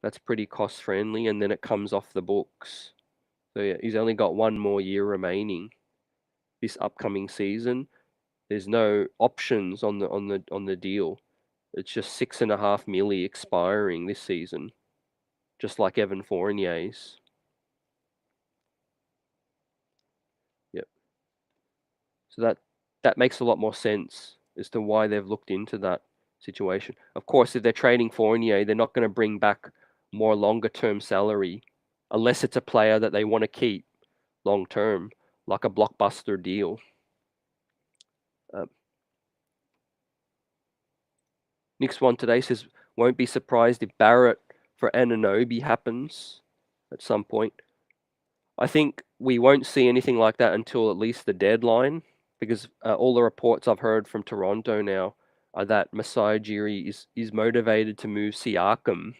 That's pretty cost friendly, and then it comes off the books. So yeah, he's only got 1 more year remaining this upcoming season. There's no options on the deal. It's just $6.5 million expiring this season, just like Evan Fournier's. Yep. So that makes a lot more sense as to why they've looked into that situation. Of course, if they're trading Fournier, they're not going to bring back more longer term salary unless it's a player that they want to keep long term, like a blockbuster deal. Knicks one today says, won't be surprised if Barrett for Anunoby happens at some point. I think we won't see anything like that until at least the deadline, because all the reports I've heard from Toronto now are that Masai Ujiri is motivated to move Siakam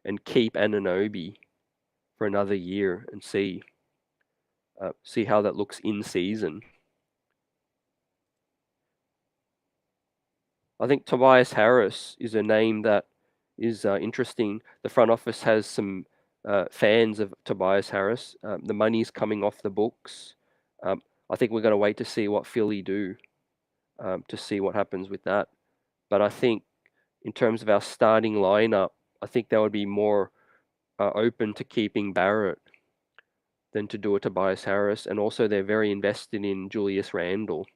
and keep Anunoby for another year and see how that looks in season. I think Tobias Harris is a name that is interesting. The front office has some fans of Tobias Harris. The money's coming off the books. I think we're going to wait to see what Philly do to see what happens with that. But I think in terms of our starting lineup, I think they would be more open to keeping Barrett than to do a Tobias Harris. And also they're very invested in Julius Randle.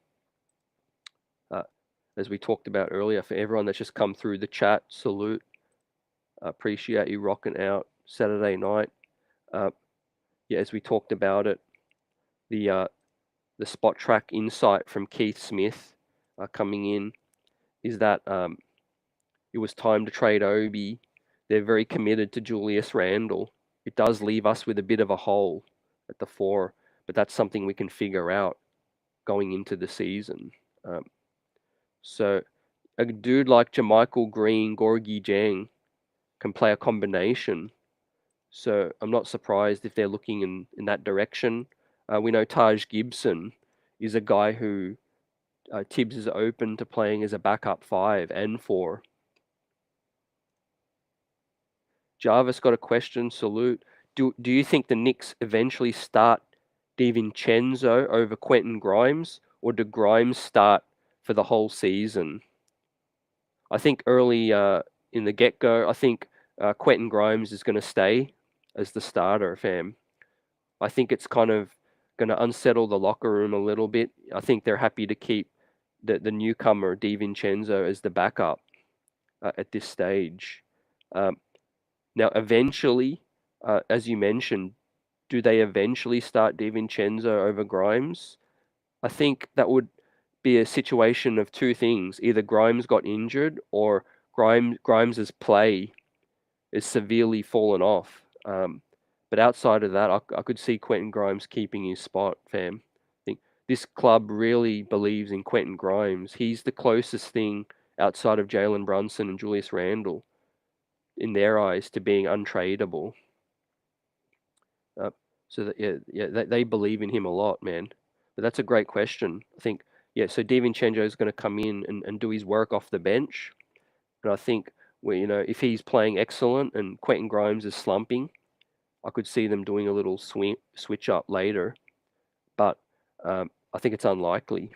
As we talked about earlier, for everyone that's just come through the chat, salute. Appreciate you rocking out Saturday night. Yeah, as we talked about it, the spot track insight from Keith Smith coming in is that it was time to trade Obi. They're very committed to Julius Randle. It does leave us with a bit of a hole at the 4, but that's something we can figure out going into the season. So a dude like Jermichael Green, Gorgie Jang can play a combination. So I'm not surprised if they're looking in that direction. We know Taj Gibson is a guy who Tibbs is open to playing as a backup 5 and 4. Jarvis got a question, salute. Do you think the Knicks eventually start DiVincenzo over Quentin Grimes, or do Grimes start for the whole season? I think early in the get-go, I think Quentin Grimes is going to stay as the starter, fam. I think it's kind of going to unsettle the locker room a little bit. I think they're happy to keep the newcomer, DiVincenzo, as the backup at this stage. Now, eventually, as you mentioned, do they eventually start DiVincenzo over Grimes? I think that would be a situation of two things. Either Grimes got injured or Grimes's play is severely fallen off. But outside of that, I could see Quentin Grimes keeping his spot, fam. I think this club really believes in Quentin Grimes. He's the closest thing outside of Jalen Brunson and Julius Randle in their eyes to being untradeable. So that they believe in him a lot, man. But that's a great question. I think so DiVincenzo is going to come in and do his work off the bench, and I think if he's playing excellent and Quentin Grimes is slumping, I could see them doing a little switch up later, but I think it's unlikely.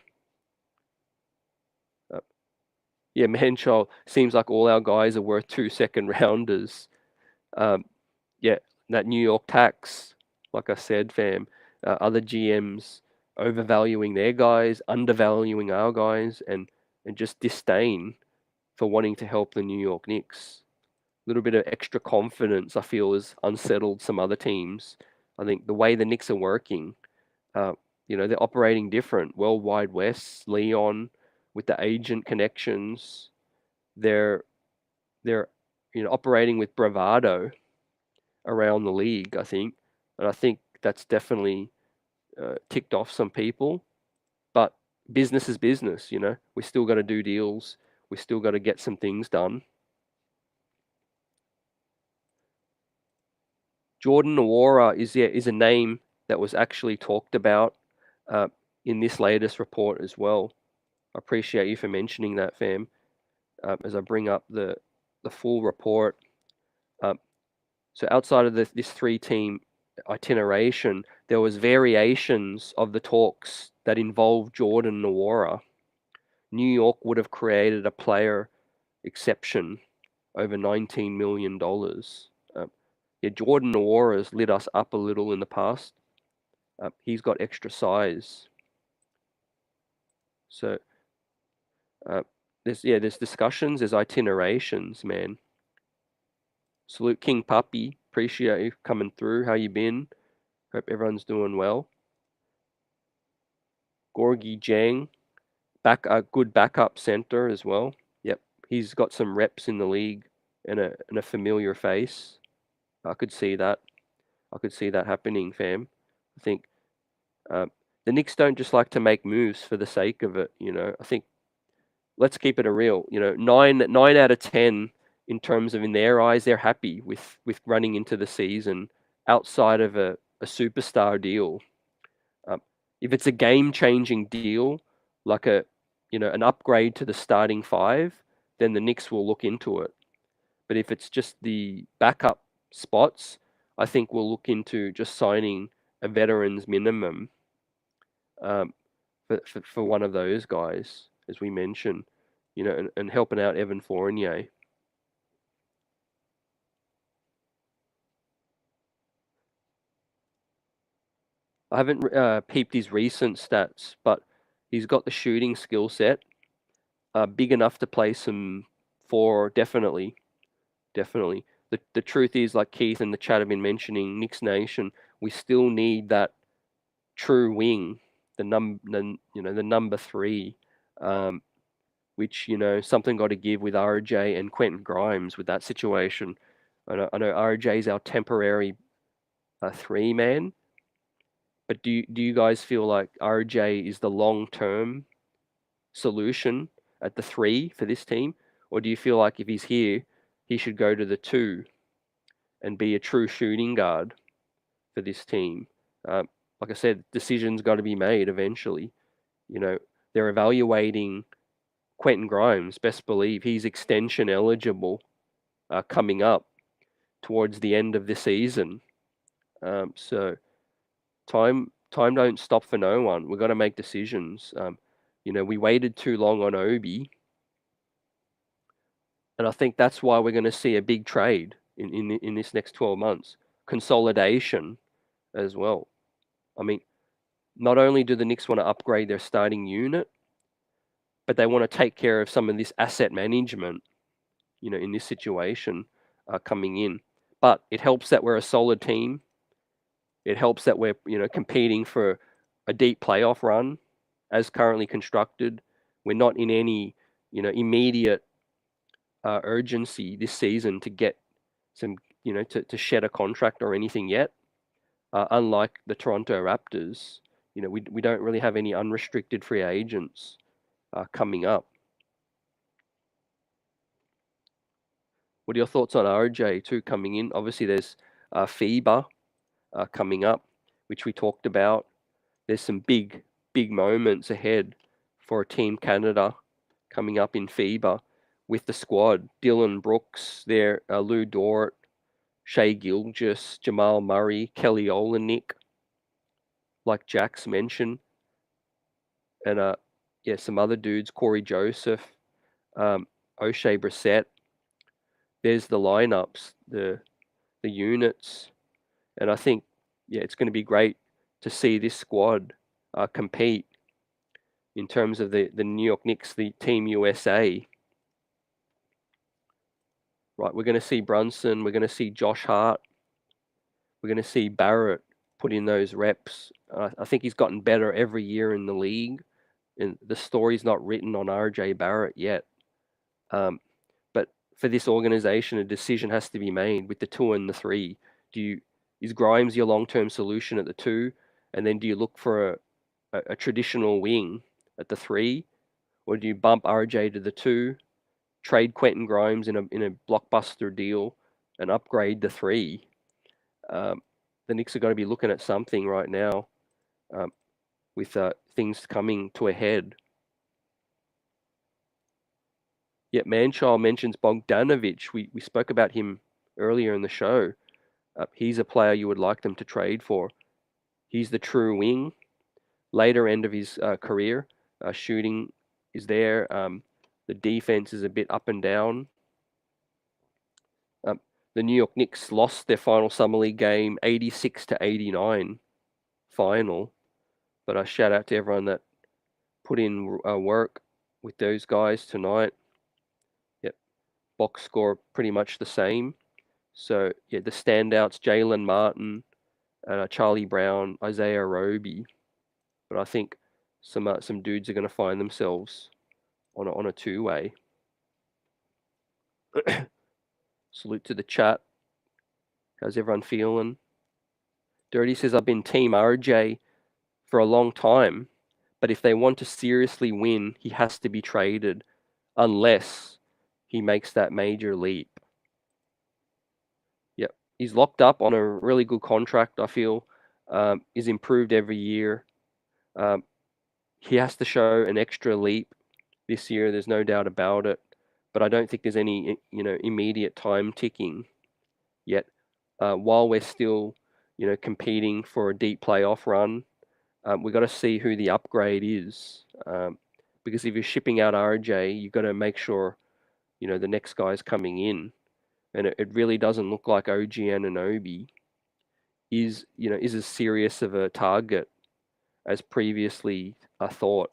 Yeah, Manchol, seems like all our guys are worth 2 second rounders. Yeah, that New York tax, like I said, fam, other GMs overvaluing their guys, undervaluing our guys, and just disdain for wanting to help the New York Knicks. A little bit of extra confidence, I feel, has unsettled some other teams. I think the way the Knicks are working, they're operating different. Worldwide West, Leon, with the agent connections, they're operating with bravado around the league, I think. And I think that's definitely ticked off some people. But business is business, We still got to do deals. We still got to get some things done. Jordan Nwora is a name that was actually talked about in this latest report as well. I appreciate you for mentioning that, fam. As I bring up the full report. So outside of this 3-team itineration, there was variations of the talks that involved Jordan Nwora. New York would have created a player exception over $19 million. Jordan Nwora has lit us up a little in the past. He's got extra size. So there's discussions, there's itinerations, man. Salute King Puppy. Appreciate you coming through. How you been? Hope everyone's doing well. Gorgie Jang, a good backup center as well. Yep, he's got some reps in the league and a familiar face. I could see that. I could see that happening, fam. I think the Knicks don't just like to make moves for the sake of it. I think let's keep it a real. 9 out of 10 in terms of, in their eyes, they're happy with running into the season outside of a superstar deal. If it's a game-changing deal, like an upgrade to the starting 5, then the Knicks will look into it. But if it's just the backup spots, I think we'll look into just signing a veterans minimum for one of those guys, as we mentioned, and helping out Evan Fournier. I haven't peeped his recent stats, but he's got the shooting skill set, big enough to play some 4, definitely. The truth is, like Keith and the chat have been mentioning, Knicks Nation, we still need that true wing, the number 3, which something got to give with RJ and Quentin Grimes with that situation. I know RJ is our temporary 3-man, but do you guys feel like RJ is the long-term solution at the 3 for this team, or do you feel like if he's here, he should go to the 2 and be a true shooting guard for this team? Like I said, decisions got to be made eventually. They're evaluating Quentin Grimes. Best believe he's extension eligible coming up towards the end of the season. So time don't stop for no one. We've got to make decisions. We waited too long on Obi, and I think that's why we're going to see a big trade in this next 12 months. Consolidation as well. I mean, not only do the Knicks want to upgrade their starting unit, but they want to take care of some of this asset management, in this situation coming in. But it helps that we're a solid team. It helps that we're competing for a deep playoff run as currently constructed. We're not in any immediate urgency this season to get some to shed a contract or anything yet. Unlike the Toronto Raptors, we don't really have any unrestricted free agents coming up. What are your thoughts on RJ too coming in? Obviously, there's FIBA coming up, which we talked about. There's some big moments ahead for Team Canada coming up in FIBA with the squad. Dylan Brooks there, Lou Dort, Shea Gilgeous, Jamal Murray, Kelly Olynyk, like Jax mentioned, and some other dudes, Corey Joseph, O'Shea Brissett. There's the lineups, the units, and I think it's going to be great to see this squad compete in terms of the New York Knicks, the Team USA. Right, we're going to see Brunson, we're going to see Josh Hart, we're going to see Barrett put in those reps. I think he's gotten better every year in the league, and the story's not written on RJ Barrett yet. But for this organization, a decision has to be made with the 2 and the 3. Is Grimes your long-term solution at the 2, and then do you look for a traditional wing at the 3, or do you bump RJ to the 2, trade Quentin Grimes in a blockbuster deal, and upgrade the 3? The Knicks are going to be looking at something right now with things coming to a head. Yet Manchild mentions Bogdanovic. We spoke about him earlier in the show. He's a player you would like them to trade for. He's the true wing. Later end of his career, shooting is there. The defense is a bit up and down. The New York Knicks lost their final Summer League game 86-89 final. But I shout out to everyone that put in work with those guys tonight. Yep, box score pretty much the same. So the standouts: Jalen Martin, Charlie Brown, Isaiah Roby. But I think some dudes are going to find themselves on a two-way. Salute to the chat. How's everyone feeling? Dirty says, I've been Team RJ for a long time, but if they want to seriously win, he has to be traded unless he makes that major leap. Yep, he's locked up on a really good contract, I feel. He's improved every year. He has to show an extra leap this year, there's no doubt about it. But I don't think there's any immediate time ticking yet. While we're still competing for a deep playoff run, we've got to see who the upgrade is. Because if you're shipping out RJ, you've got to make sure the next guy's coming in. And it really doesn't look like OG Anunoby is as serious of a target as previously thought.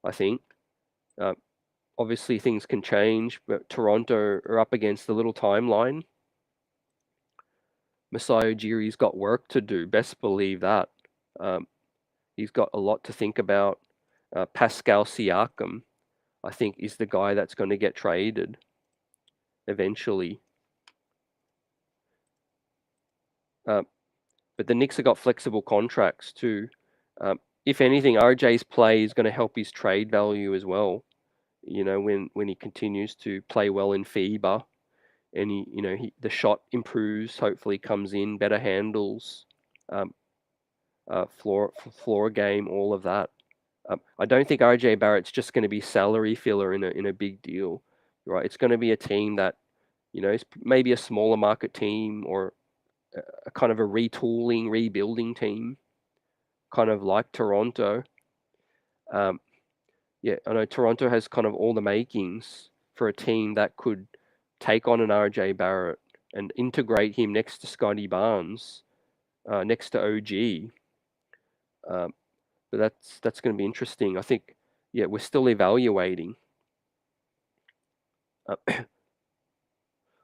I think. Obviously, things can change, but Toronto are up against a little timeline. Masai Ujiri's got work to do, best believe that. He's got a lot to think about. Pascal Siakam, I think, is the guy that's going to get traded eventually. But the Knicks have got flexible contracts too. If anything, RJ's play is going to help his trade value as well. When he continues to play well in FIBA, and the shot improves, hopefully comes in, better handles, floor game, all of that. I don't think RJ Barrett's just going to be salary filler in a big deal, right? It's going to be a team that, it's maybe a smaller market team or a kind of a retooling, rebuilding team, kind of like Toronto. I know Toronto has kind of all the makings for a team that could take on an RJ Barrett and integrate him next to Scotty Barnes, next to OG. But that's going to be interesting. I think, we're still evaluating.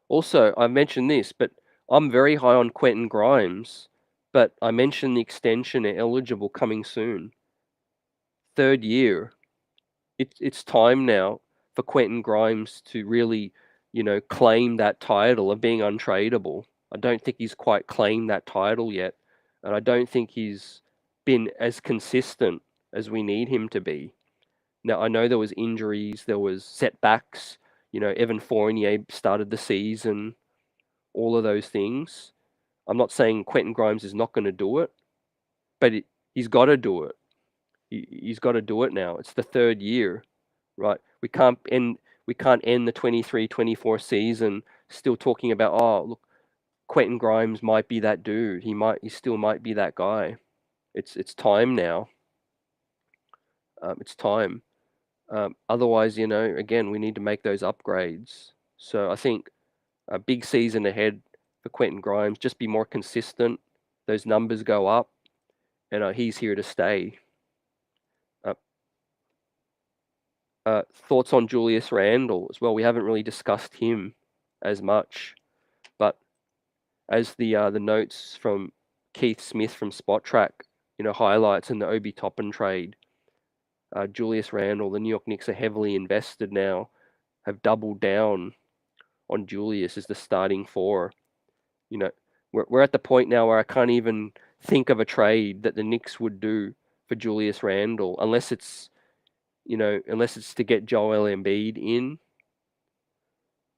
Also, I mentioned this, but I'm very high on Quentin Grimes But I mentioned the extension eligible coming soon. 3rd year. It's time now for Quentin Grimes to really, claim that title of being untradeable. I don't think he's quite claimed that title yet, and I don't think he's been as consistent as we need him to be. Now, I know there was injuries, there was setbacks. Evan Fournier started the season, all of those things. I'm not saying Quentin Grimes is not going to do it, but he's got to do it. He's got to do it now. It's the 3rd year, right? We can't end the 23-24 season still talking about, oh, look, Quentin Grimes might be that dude. He still might be that guy. It's time now. It's time. Otherwise, again, we need to make those upgrades. So I think a big season ahead for Quentin Grimes. Just be more consistent. Those numbers go up, and he's here to stay. Thoughts on Julius Randle as well? We haven't really discussed him as much, but as the notes from Keith Smith from Spot Track, highlights in the Obi Toppin trade, Julius Randle, the New York Knicks are heavily invested now, have doubled down on Julius as the starting four. We're at the point now where I can't even think of a trade that the Knicks would do for Julius Randle unless it's to get Joel Embiid in,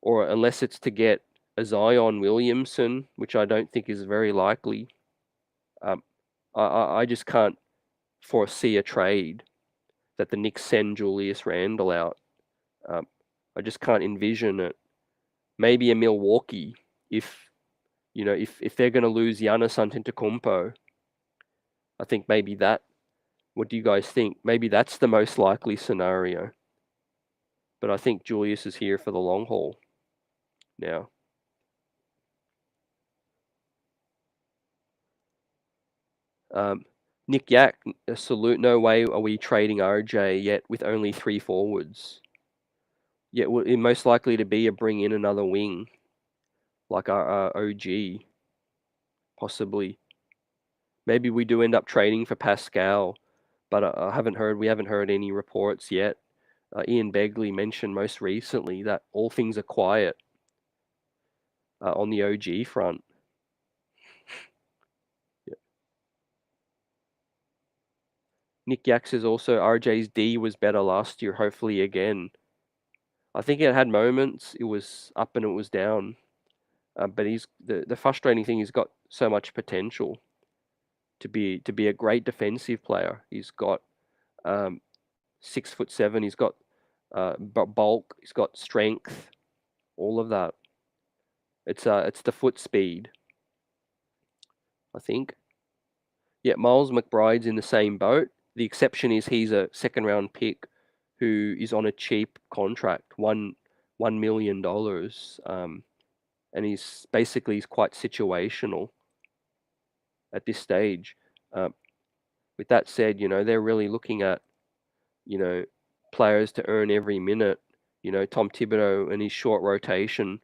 or unless it's to get a Zion Williamson, which I don't think is very likely. I just can't foresee a trade that the Knicks send Julius Randle out. I just can't envision it. Maybe a Milwaukee if they're going to lose Giannis Antetokounmpo. I think maybe that. What do you guys think? Maybe that's the most likely scenario. But I think Julius is here for the long haul now. Nick Yak, a salute. No way are we trading RJ yet with only 3 forwards. Yeah, well, it's most likely to be a bring in another wing, like our OG, possibly. Maybe we do end up trading for Pascal, but we haven't heard any reports yet. Ian Begley mentioned most recently that all things are quiet on the OG front. Yeah. Nick Yak says also RJ's D was better last year, hopefully again. I think it had moments, it was up and it was down. But the frustrating thing, he's got so much potential to be a great defensive player. He's got 6'7". He's got bulk. He's got strength. All of that. It's the foot speed, I think. Yeah, Miles McBride's in the same boat. The exception is he's a 2nd round pick who is on a cheap contract, $1 million, and he's quite situational at this stage. With that said, they're really looking at, players to earn every minute. Tom Thibodeau and his short rotation,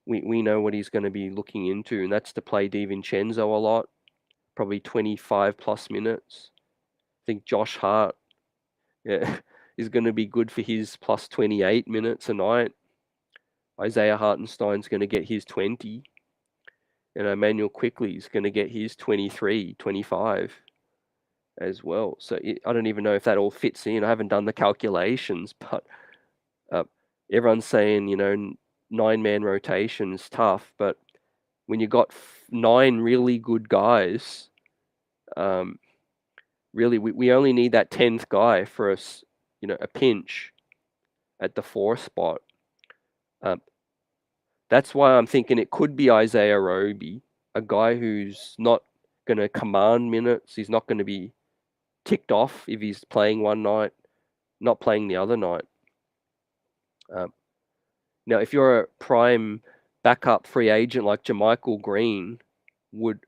we know what he's going to be looking into, and that's to play DiVincenzo a lot, probably 25 plus minutes. I think Josh Hart, is going to be good for his plus 28 minutes a night. Isaiah Hartenstein's going to get his 20. And Emmanuel Quickly is going to get his 23, 25 as well. So I don't even know if that all fits in. I haven't done the calculations, but everyone's saying, 9-man rotation is tough. But when you got 9 really good guys, really we only need that 10th guy for us, a pinch at the 4 spot. That's why I'm thinking it could be Isaiah Roby, a guy who's not going to command minutes. He's not going to be ticked off if he's playing one night, not playing the other night. Now, if you're a prime backup free agent like JaMychal Green, would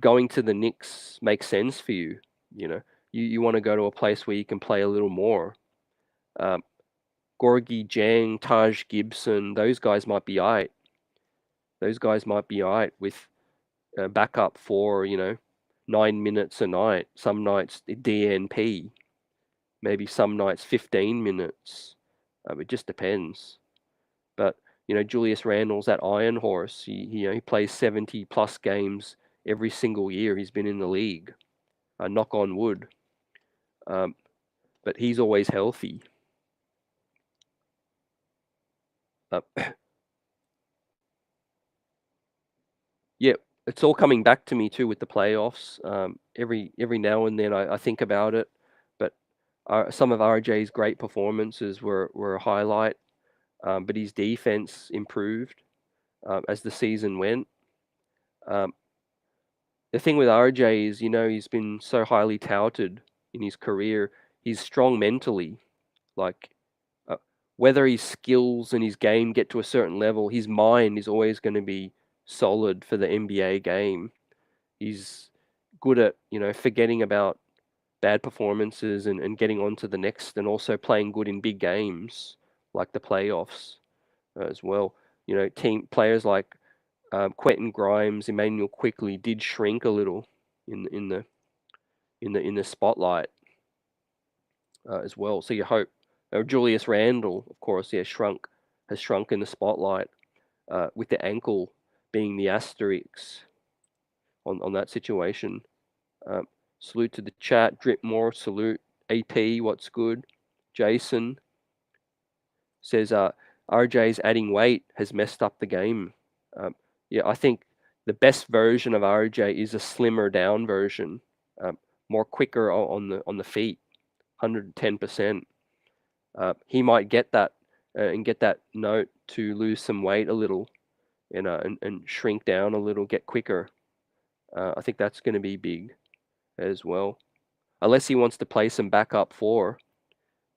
going to the Knicks make sense for you? You want to go to a place where you can play a little more. Gorgie Jang, Taj Gibson, those guys might be Those guys might be with backup for, 9 minutes a night, some nights DNP, maybe some nights 15 minutes. It just depends. But Julius Randle's that iron horse. He plays 70 plus games every single year he's been in the league. Knock on wood. But he's always healthy. Yeah, it's all coming back to me too with the playoffs. Every now and then I think about it, but some of RJ's great performances were a highlight. But his defense improved as the season went. Um, the thing with RJ is, he's been so highly touted in his career. He's strong mentally. Like, whether his skills and his game get to a certain level, his mind is always going to be solid for the NBA game. He's good at, forgetting about bad performances and getting on to the next, and also playing good in big games like the playoffs as well. Team players like Quentin Grimes, Emmanuel Quickly did shrink a little in the spotlight as well. So you hope Julius Randle, of course, has shrunk in the spotlight with the ankle being the asterisk on that situation. Salute to the chat. Dripmore, salute. AP, what's good? Jason says RJ's adding weight has messed up the game. Yeah, I think the best version of RJ is a slimmer down version, more quicker on the feet, 110%. He might get that and get that note to lose some weight a little, and shrink down a little, get quicker. I think that's going to be big as well, unless he wants to play some backup four.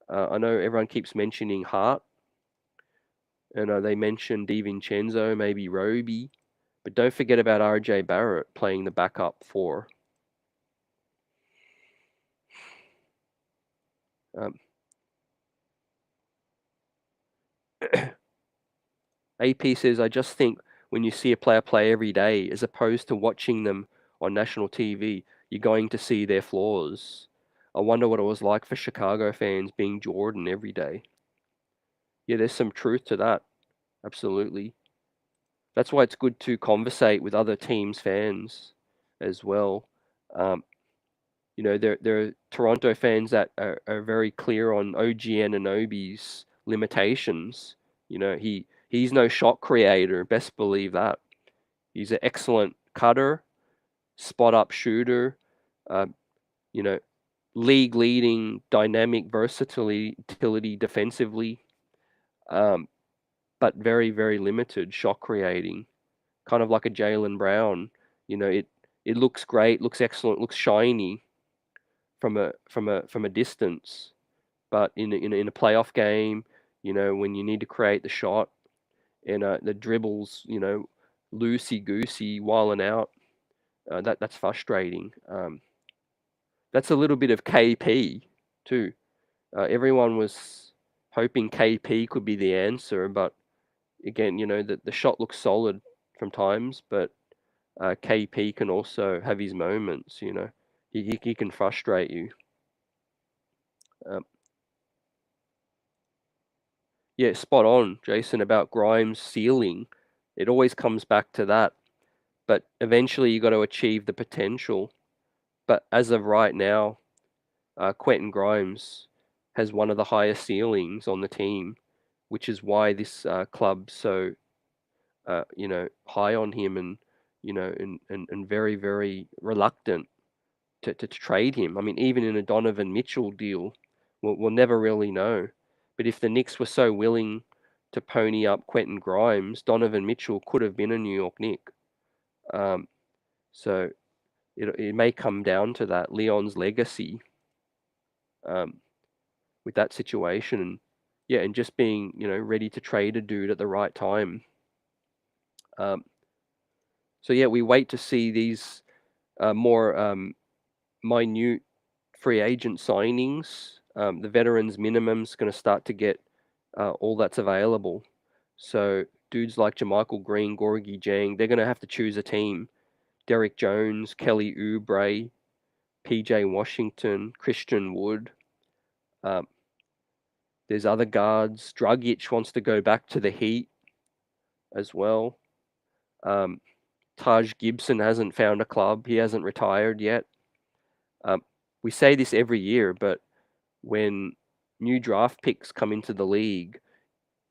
I know everyone keeps mentioning Hart, and they mentioned DiVincenzo, maybe Roby, but don't forget about RJ Barrett playing the backup four. AP says, I just think when you see a player play every day, as opposed to watching them on national TV, you're going to see their flaws. I wonder what it was like for Chicago fans being Jordan every day. Yeah, there's some truth to that. Absolutely. That's why it's good to conversate with other teams' fans as well. There are Toronto fans that are very clear on OG Anunoby's limitations. He's no shot creator. Best believe that. He's an excellent cutter, spot up shooter. Uh, you know, league leading dynamic versatility defensively, but very very limited shot creating. Kind of like a Jaylen Brown. It looks great, looks excellent, looks shiny from a distance, but in a playoff game, when you need to create the shot, and the dribbles, loosey goosey, whiling out, that's frustrating. That's a little bit of KP too. Everyone was hoping KP could be the answer, but again, the shot looks solid from times, but KP can also have his moments. He can frustrate you. Um, yeah, spot on, Jason, about Grimes' ceiling. It always comes back to that. But eventually, you got to achieve the potential. But as of right now, Quentin Grimes has one of the highest ceilings on the team, which is why this club's so high on him, and and very very reluctant to trade him. I mean, even in a Donovan Mitchell deal, we'll never really know. But if the Knicks were so willing to pony up Quentin Grimes, Donovan Mitchell could have been a New York Knick. So it may come down to that, Leon's legacy, with that situation, and yeah, and just being ready to trade a dude at the right time. So yeah, we wait to see these more minute free agent signings. The veterans minimum's going to start to get all that's available. So dudes like Jermichael Green, Gorgie Jang, they're going to have to choose a team. Derek Jones, Kelly Oubre, PJ Washington, Christian Wood. There's other guards. Dragic wants to go back to the Heat as well. Taj Gibson hasn't found a club. He hasn't retired yet. We say this every year, but when new draft picks come into the league,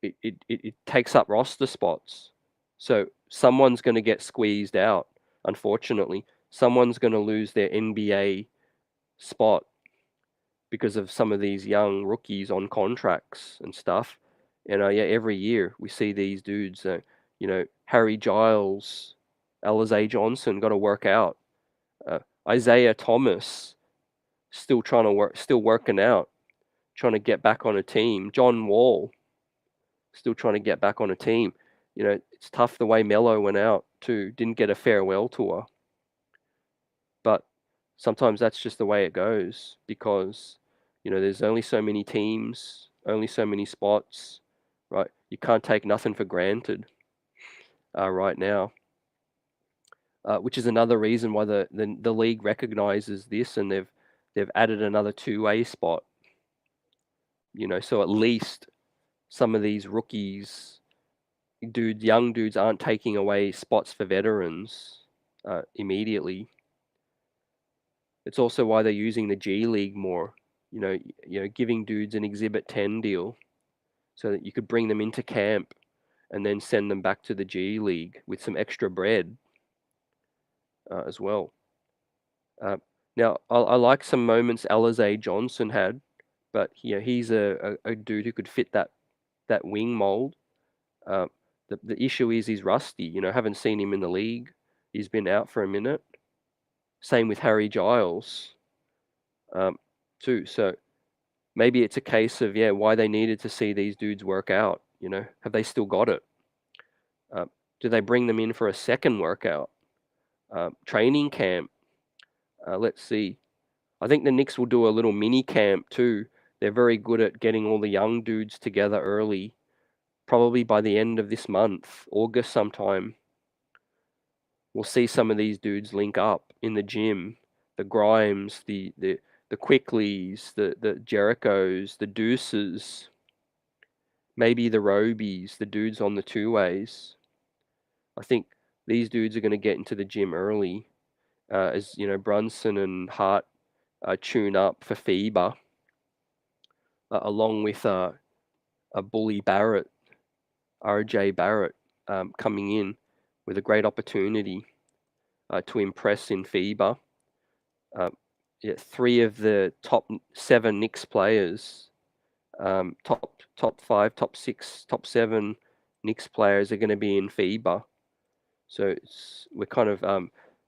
it takes up roster spots. So someone's going to get squeezed out, unfortunately. Someone's going to lose their NBA spot because of some of these young rookies on contracts and stuff. And yeah, every year we see these dudes, Harry Giles, Alize Johnson got to work out. Isaiah Thomas still trying to work, still working out, trying to get back on a team. John Wall still trying to get back on a team. It's tough the way Melo went out too, didn't get a farewell tour. But sometimes that's just the way it goes because, there's only so many teams, only so many spots, right? You can't take nothing for granted right now, which is another reason why the league recognizes this and they've added another two-way spot. So at least some of these rookies, young dudes aren't taking away spots for veterans immediately. It's also why they're using the G League more, giving dudes an Exhibit 10 deal so that you could bring them into camp and then send them back to the G League with some extra bread as well. Now, I like some moments Alize Johnson had, but he's a dude who could fit that wing mold. The issue is he's rusty. Haven't seen him in the league. He's been out for a minute. Same with Harry Giles, too. So maybe it's a case of why they needed to see these dudes work out. Have they still got it? Do they bring them in for a second workout? Training camp? Let's see. I think the Knicks will do a little mini camp too. They're very good at getting all the young dudes together early. Probably by the end of this month, August sometime, we'll see some of these dudes link up in the gym. The Grimes, the Quickleys, the Jerichos, the Deuces, maybe the Robies, the dudes on the two ways. I think these dudes are going to get into the gym early, as Brunson and Hart tune up for FIBA, along with a Bully Barrett, RJ Barrett, coming in with a great opportunity to impress in FIBA. Three of the top 7 Knicks players, top 5, top 6, top 7 Knicks players are going to be in FIBA. So we're kind of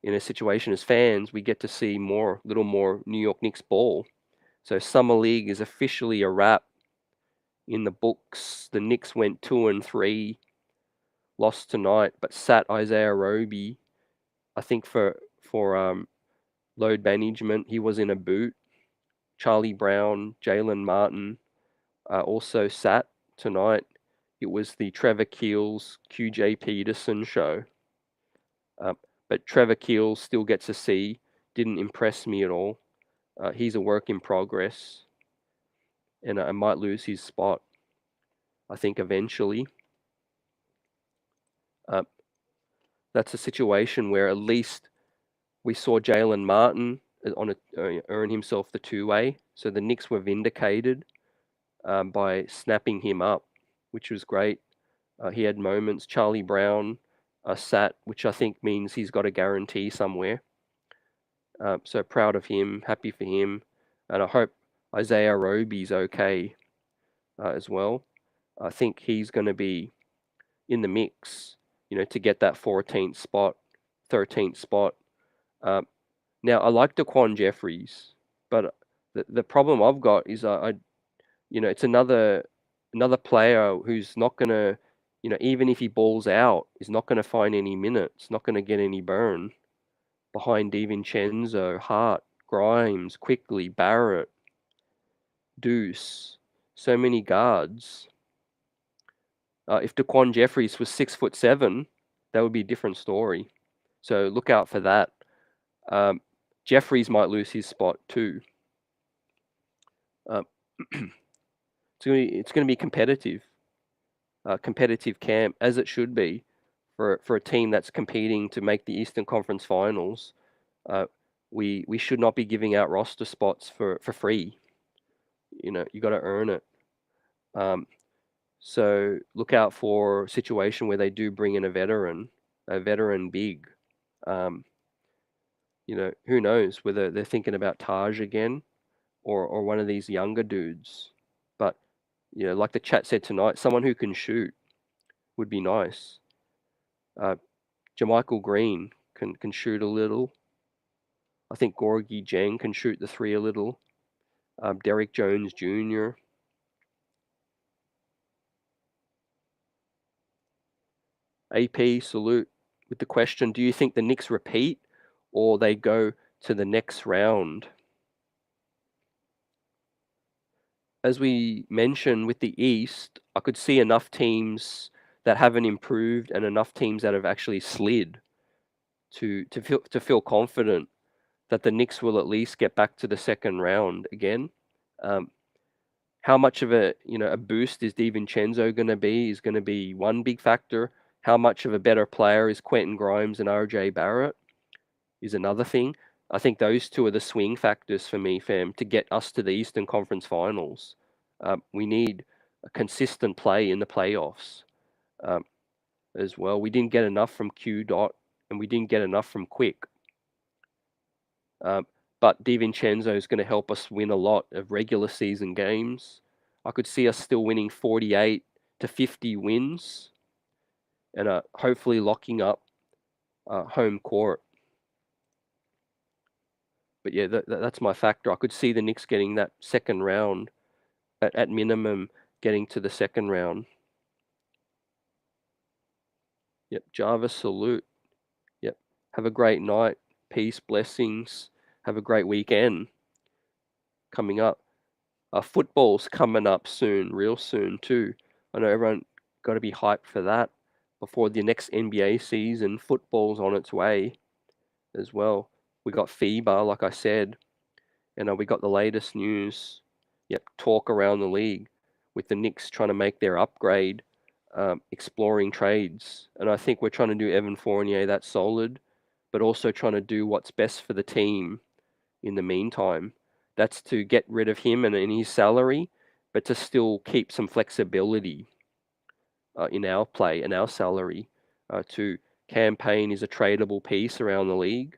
in a situation as fans, we get to see little more New York Knicks ball. So Summer League is officially a wrap in the books. The Knicks went 2-3, lost tonight, but sat Isaiah Roby, I think for load management. He was in a boot. Charlie Brown, Jalen Martin also sat tonight. It was the Trevor Keels, QJ Peterson show. But Trevor Keels still gets a C. Didn't impress me at all. He's a work in progress. And I might lose his spot, I think, eventually. That's a situation where at least we saw Jalen Martin earn himself the two-way. So the Knicks were vindicated by snapping him up, which was great. He had moments. Charlie Brown sat, which I think means he's got a guarantee somewhere. So proud of him, happy for him. And I hope Isaiah Roby's okay as well. I think he's going to be in the mix, to get that 14th spot, 13th spot. Now, I like Daquan Jeffries, but the problem I've got is it's another player who's not going to, even if he balls out, is not going to find any minutes, not going to get any burn behind DiVincenzo, Hart, Grimes, Quickly, Barrett, Deuce, so many guards. If Daquan Jeffries was 6'7", that would be a different story. So look out for that. Jeffries might lose his spot too. It's going to be competitive camp, as it should be for a team that's competing to make the Eastern Conference Finals. We should not be giving out roster spots for free. You got to earn it. So look out for a situation where they do bring in a veteran big. Who knows whether they're thinking about Taj again or one of these younger dudes. But like the chat said tonight, someone who can shoot would be nice. Jermichael Green can shoot a little. I think Gorgie Jang can shoot the three a little. Derek Jones Jr. AP salute with the question: do you think the Knicks repeat or they go to the next round? As we mentioned with the East, I could see enough teams that haven't improved and enough teams that have actually slid to feel confident that the Knicks will at least get back to the second round again. How much of a boost is DiVincenzo going to be is going to be one big factor. How much of a better player is Quentin Grimes and RJ Barrett is another thing. I think those two are the swing factors for me, fam, to get us to the Eastern Conference Finals. We need a consistent play in the playoffs as well. We didn't get enough from Q Dot and we didn't get enough from Quick. But DiVincenzo is going to help us win a lot of regular season games. I could see us still winning 48 to 50 wins and hopefully locking up home court. But yeah, that's my factor. I could see the Knicks getting that second round, at minimum, getting to the second round. Yep, Java salute. Yep, have a great night. Peace, blessings. Have a great weekend coming up. Football's coming up soon, real soon too. I know everyone got to be hyped for that before the next NBA season. Football's on its way as well. We got FIBA, like I said, and we got the latest news. Yep, talk around the league with the Knicks trying to make their upgrade, exploring trades. And I think we're trying to do Evan Fournier, that's solid, but also trying to do what's best for the team in the meantime. That's to get rid of him and his salary, but to still keep some flexibility in our play and our salary. To Payne is a tradable piece around the league.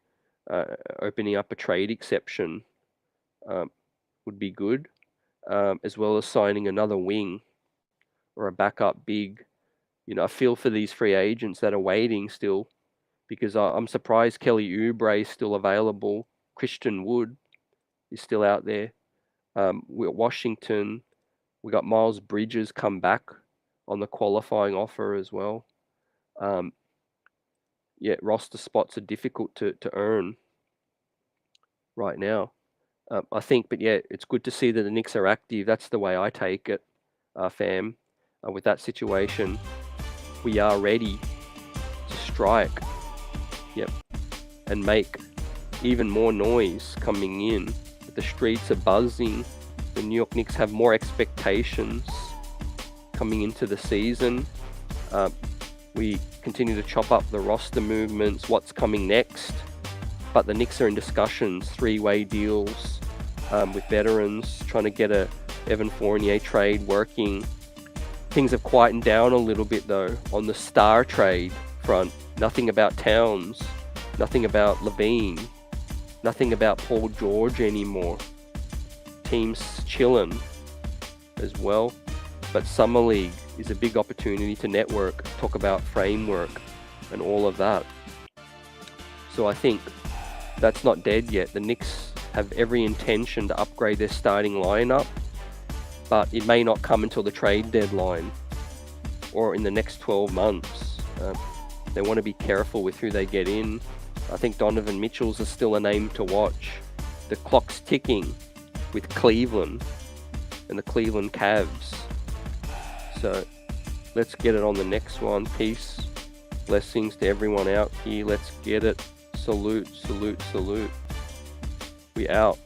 Opening up a trade exception would be good, as well as signing another wing or a backup big. I feel for these free agents that are waiting still, because I'm surprised Kelly Oubre is still available. Christian Wood is still out there. We're at Washington. We got Miles Bridges come back on the qualifying offer as well. Roster spots are difficult to earn right now. I think, but yeah, it's good to see that the Knicks are active. That's the way I take it, fam. With that situation, we are ready to strike. Yep, and make even more noise coming in. The streets are buzzing. The New York Knicks have more expectations coming into the season. We continue to chop up the roster movements, what's coming next. But the Knicks are in discussions, three-way deals with veterans, trying to get a Evan Fournier trade working. Things have quietened down a little bit though on the star trade front. Nothing about Towns, nothing about Levine, nothing about Paul George anymore. Teams chilling as well. But Summer League is a big opportunity to network, talk about framework and all of that. So I think that's not dead yet. The Knicks have every intention to upgrade their starting lineup, but it may not come until the trade deadline or in the next 12 months. They want to be careful with who they get in. I think Donovan Mitchell's is still a name to watch. The clock's ticking with Cleveland and the Cleveland Cavs. So let's get it on the next one. Peace. Blessings to everyone out here. Let's get it. Salute, salute, salute. We out.